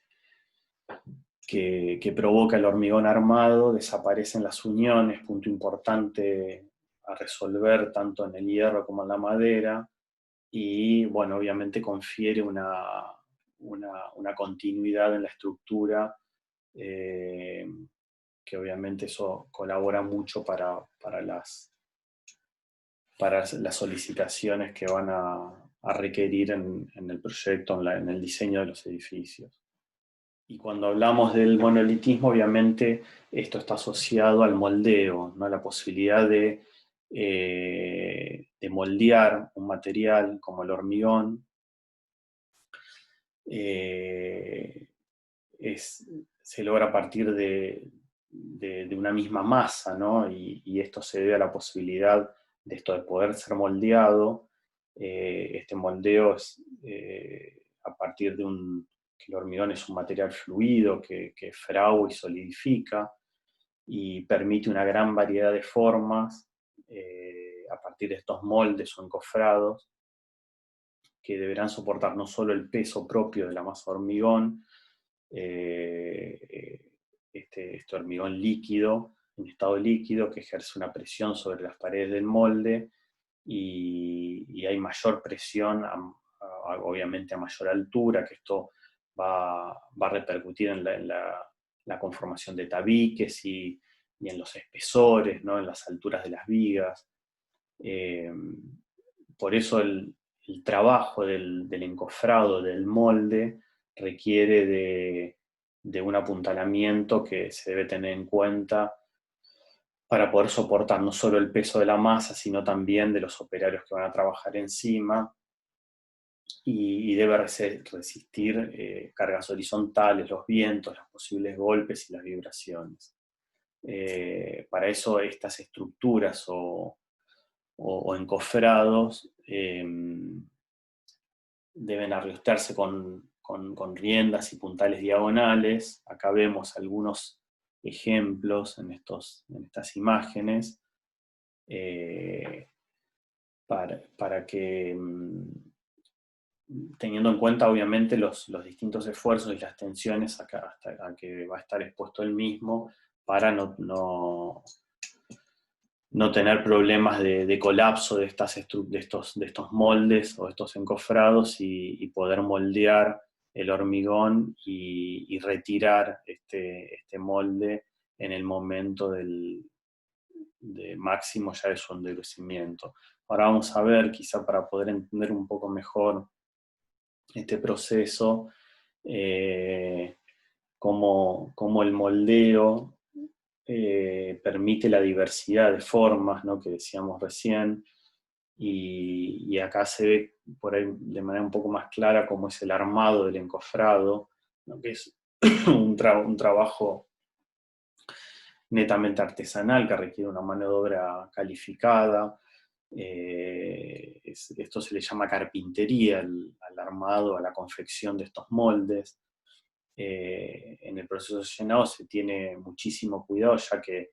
provoca el hormigón armado, desaparecen las uniones, punto importante a resolver tanto en el hierro como en la madera, y bueno, obviamente confiere una continuidad en la estructura, que obviamente eso colabora mucho para las solicitaciones que van a requerir en el proyecto, en el diseño de los edificios. Y cuando hablamos del monolitismo, obviamente esto está asociado al moldeo, ¿no? La posibilidad de moldear un material como el hormigón se logra a partir de una misma masa, ¿no? Y esto se debe a la posibilidad de poder ser moldeado. Este moldeo es a partir que el hormigón es un material fluido que fragua y solidifica y permite una gran variedad de formas a partir de estos moldes o encofrados, que deberán soportar no solo el peso propio de la masa de hormigón, este hormigón líquido, en estado líquido, que ejerce una presión sobre las paredes del molde, y hay mayor presión, obviamente a mayor altura, que esto va a repercutir en la conformación de tabiques y en los espesores, ¿no? En las alturas de las vigas. Por eso el trabajo del encofrado del molde requiere de un apuntalamiento que se debe tener en cuenta para poder soportar no solo el peso de la masa, sino también de los operarios que van a trabajar encima, y debe resistir cargas horizontales, los vientos, los posibles golpes y las vibraciones. Para eso estas estructuras o encofrados deben ajustarse con riendas y puntales diagonales. Acá vemos algunos ejemplos en estas imágenes, para que, teniendo en cuenta obviamente los distintos esfuerzos y las tensiones hasta a que va a estar expuesto el mismo, para no tener problemas de colapso de estos moldes o estos encofrados, y poder moldear el hormigón y retirar este molde en el momento de máximo ya de su endurecimiento. Ahora vamos a ver, quizá para poder entender un poco mejor este proceso, cómo el moldeo permite la diversidad de formas, ¿no? Que decíamos recién, y acá se ve por ahí de manera un poco más clara cómo es el armado del encofrado, ¿no? Que es un trabajo netamente artesanal que requiere una mano de obra calificada. Esto se le llama carpintería al armado, a la confección de estos moldes. En el proceso de llenado se tiene muchísimo cuidado, ya que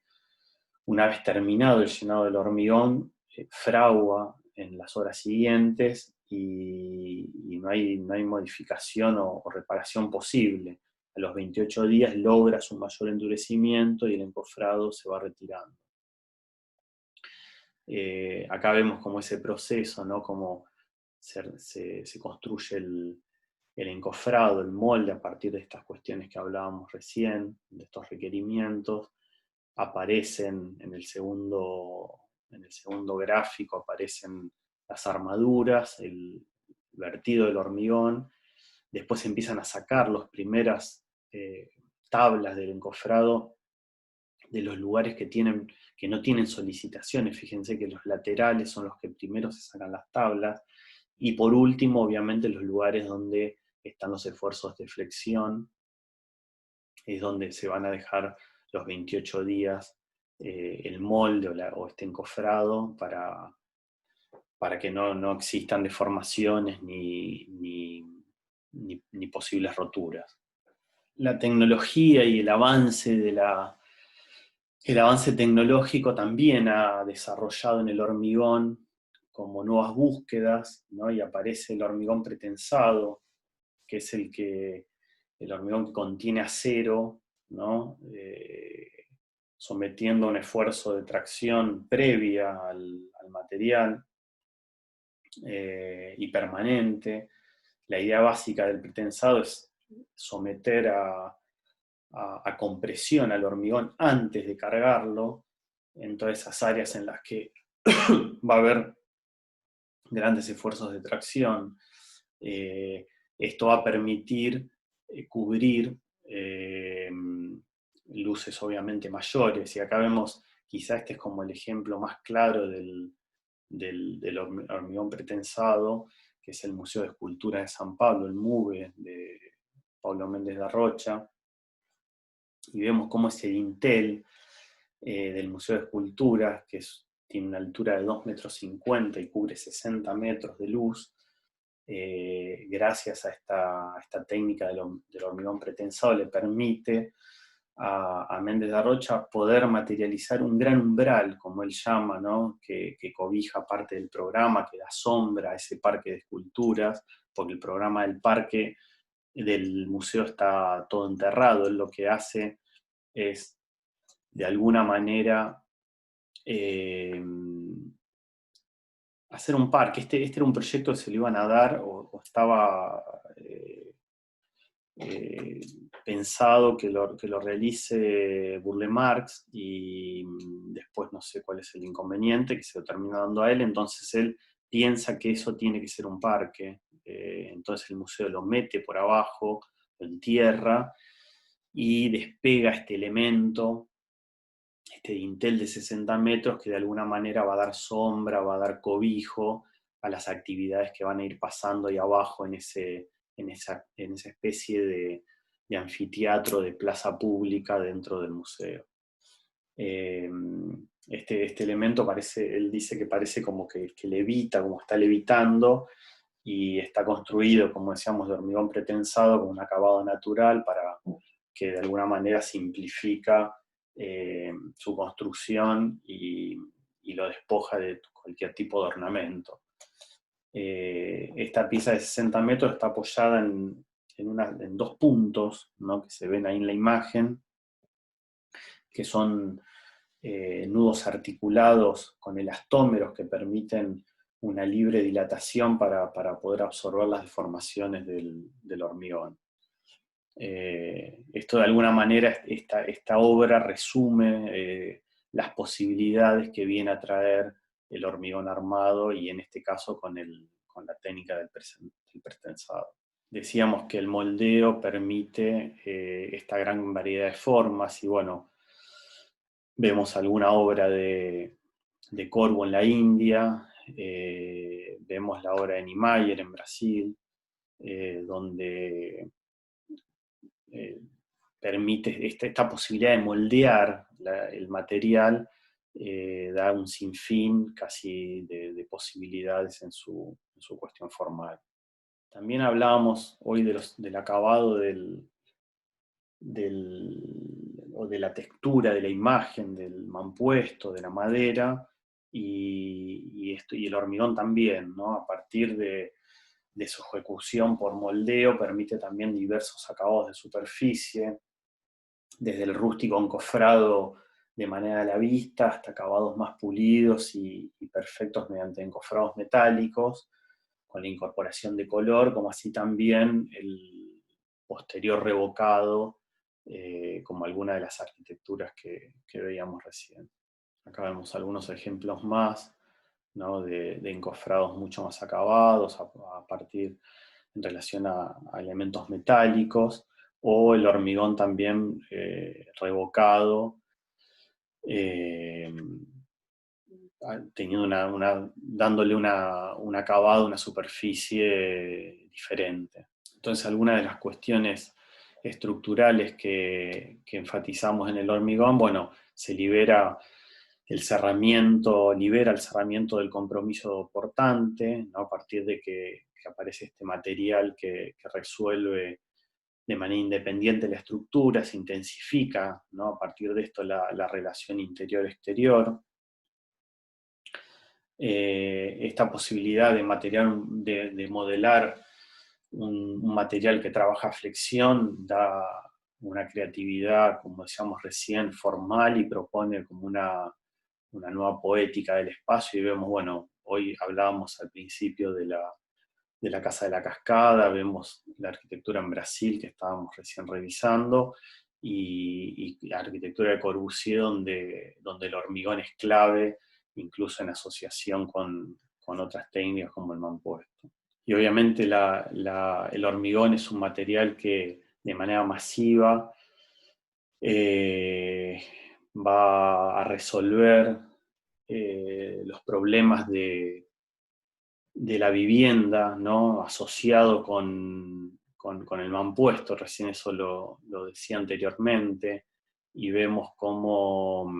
una vez terminado el llenado del hormigón, fragua en las horas siguientes, y no hay modificación o reparación posible. A los 28 días logra su mayor endurecimiento y el encofrado se va retirando. Acá vemos como ese proceso, ¿no? Cómo se construye el encofrado, el molde, a partir de estas cuestiones que hablábamos recién, de estos requerimientos. Aparecen en el segundo gráfico, aparecen las armaduras, el vertido del hormigón. Después empiezan a sacar las primeras tablas del encofrado de los lugares que no tienen solicitaciones. Fíjense que los laterales son los que primero se sacan las tablas, y por último, obviamente, los lugares donde están los esfuerzos de flexión, es donde se van a dejar los 28 días el molde o este encofrado, para que no existan deformaciones ni posibles roturas. La tecnología y el avance tecnológico también ha desarrollado en el hormigón como nuevas búsquedas, ¿no? Y aparece el hormigón pretensado, que es el hormigón que contiene acero, ¿no? Sometiendo a un esfuerzo de tracción previa al material, y permanente. La idea básica del pretensado es someter a compresión al hormigón antes de cargarlo, en todas esas áreas en las que va a haber grandes esfuerzos de tracción. Esto va a permitir cubrir luces obviamente mayores, y acá vemos, quizá este es como el ejemplo más claro del hormigón pretensado, que es el Museo de Escultura de San Pablo, el MUBE, de Pablo Méndez de Rocha, y vemos cómo ese dintel del Museo de Escultura, que tiene una altura de 2,50 metros y cubre 60 metros de luz, gracias a esta técnica del hormigón pretensado, le permite a Méndez de Rocha poder materializar un gran umbral, como él llama, ¿no? que cobija parte del programa, que da sombra a ese parque de esculturas, porque el programa del parque del museo está todo enterrado. Él lo que hace es, de alguna manera, hacer un parque. Este era un proyecto que se le iban a dar, o estaba pensado que lo realice Burle Marx, y después no sé cuál es el inconveniente, que se lo termina dando a él. Entonces él piensa que eso tiene que ser un parque. Entonces el museo lo mete por abajo, lo entierra, y despega este elemento, este dintel de 60 metros, que de alguna manera va a dar sombra, va a dar cobijo a las actividades que van a ir pasando ahí abajo en esa especie de anfiteatro, de plaza pública dentro del museo. Este elemento parece, él dice que parece como que levita, como está levitando, y está construido, como decíamos, de hormigón pretensado con un acabado natural, para que de alguna manera simplifica su construcción, y lo despoja de cualquier tipo de ornamento. Esta pieza de 60 metros está apoyada en dos puntos, ¿no? Que se ven ahí en la imagen, que son nudos articulados con elastómeros que permiten una libre dilatación para poder absorber las deformaciones del hormigón. Esto de alguna manera, esta obra resume las posibilidades que viene a traer el hormigón armado, y en este caso con la técnica del pretensado. Decíamos que el moldeo permite esta gran variedad de formas, y bueno, vemos alguna obra de Corvo en la India, vemos la obra de Niemeyer en Brasil, donde permite esta posibilidad de moldear el material, da un sinfín casi de posibilidades en su cuestión formal. También hablábamos hoy del acabado o de la textura de la imagen, del mampuesto, de la madera, y el hormigón también, ¿no? A partir de su ejecución por moldeo, permite también diversos acabados de superficie, desde el rústico encofrado de manera a la vista, hasta acabados más pulidos y perfectos mediante encofrados metálicos, con la incorporación de color, como así también el posterior revocado, como alguna de las arquitecturas que veíamos recién. Acá vemos algunos ejemplos más, ¿no? de encofrados mucho más acabados, a partir en relación a elementos metálicos, o el hormigón también revocado, teniendo dándole un acabado, una superficie diferente. Entonces, algunas de las cuestiones estructurales que enfatizamos en el hormigón, bueno, libera el cerramiento del compromiso portante, ¿no? A partir de que aparece este material que resuelve de manera independiente la estructura, se intensifica, ¿no? A partir de esto la relación interior-exterior. Esta posibilidad de modelar un material que trabaja flexión da una creatividad, como decíamos recién, formal, y propone como una nueva poética del espacio. Y vemos, bueno, hoy hablábamos al principio de la Casa de la Cascada, vemos la arquitectura en Brasil que estábamos recién revisando, y la arquitectura de Corbusier, donde el hormigón es clave, incluso en asociación con otras técnicas como el mampuesto. Y obviamente el hormigón es un material que de manera masiva va a resolver los problemas de la vivienda, ¿no? Asociado con el mampuesto. Recién eso lo decía anteriormente, y vemos cómo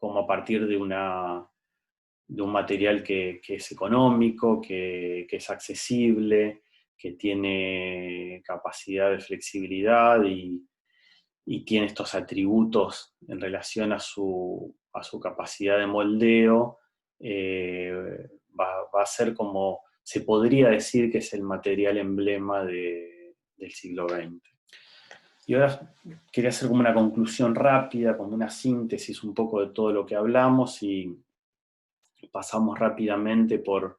a partir de un material que es económico, que es accesible, que tiene capacidad de flexibilidad, y tiene estos atributos en relación a su capacidad de moldeo, va a ser como, se podría decir que es el material emblema del siglo XX. Y ahora quería hacer como una conclusión rápida, como una síntesis un poco de todo lo que hablamos, y pasamos rápidamente por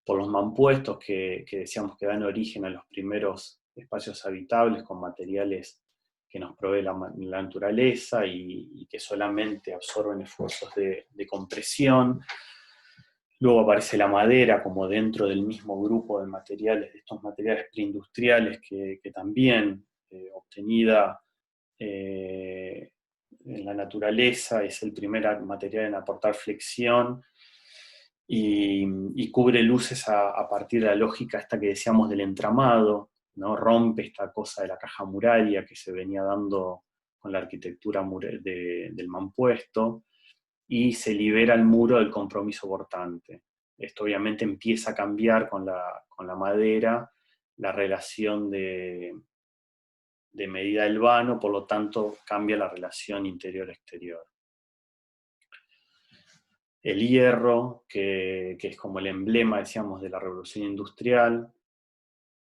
los mampuestos que decíamos que dan origen a los primeros espacios habitables con materiales que nos provee la naturaleza y que solamente absorben esfuerzos de compresión. Luego aparece la madera como dentro del mismo grupo de materiales, de estos materiales preindustriales que también obtenida en la naturaleza, es el primer material en aportar flexión y cubre luces a partir de la lógica esta que decíamos del entramado, ¿no? Rompe esta cosa de la caja muraria que se venía dando con la arquitectura del mampuesto y se libera el muro del compromiso portante. Esto obviamente empieza a cambiar con la madera, la relación de medida del vano, por lo tanto cambia la relación interior-exterior. El hierro, que es como el emblema, decíamos, de la revolución industrial,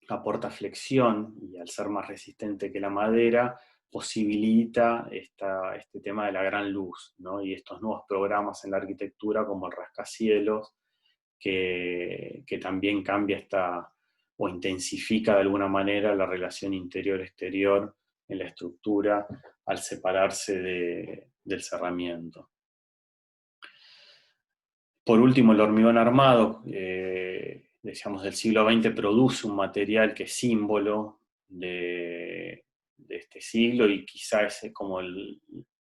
aporta flexión y al ser más resistente que la madera, posibilita este tema de la gran luz, ¿no? Y estos nuevos programas en la arquitectura como el rascacielos, que también cambia o intensifica de alguna manera la relación interior-exterior en la estructura al separarse del cerramiento. Por último, el hormigón armado, decíamos, del siglo XX produce un material que es símbolo de este siglo y quizás es como el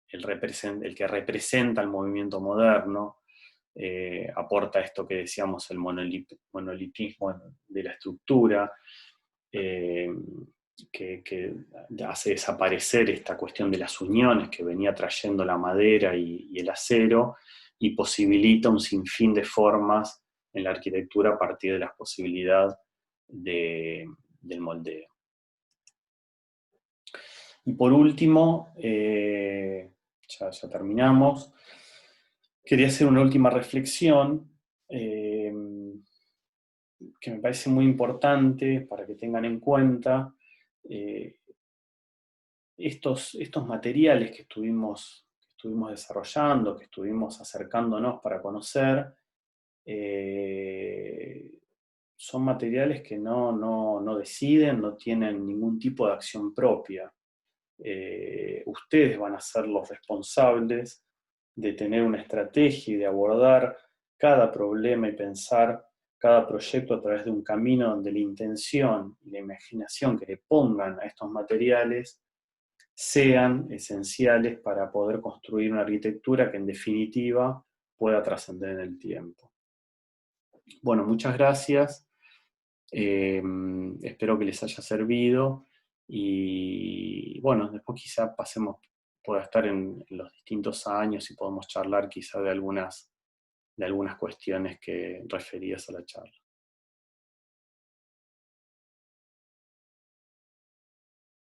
que representa el movimiento moderno. Aporta esto que decíamos, el monolitismo de la estructura, que hace desaparecer esta cuestión de las uniones que venía trayendo la madera y el acero, y posibilita un sinfín de formas en la arquitectura a partir de la posibilidad del moldeo. Y por último, ya terminamos, quería hacer una última reflexión que me parece muy importante para que tengan en cuenta estos materiales que estuvimos desarrollando, que estuvimos acercándonos para conocer, son materiales que no deciden, no tienen ningún tipo de acción propia. Ustedes van a ser los responsables de tener una estrategia y de abordar cada problema y pensar cada proyecto a través de un camino donde la intención y la imaginación que le pongan a estos materiales sean esenciales para poder construir una arquitectura que en definitiva pueda trascender en el tiempo. Bueno, muchas gracias. Espero que les haya servido y bueno, después quizá pueda estar en los distintos años y podemos charlar quizá de algunas cuestiones referidas a la charla.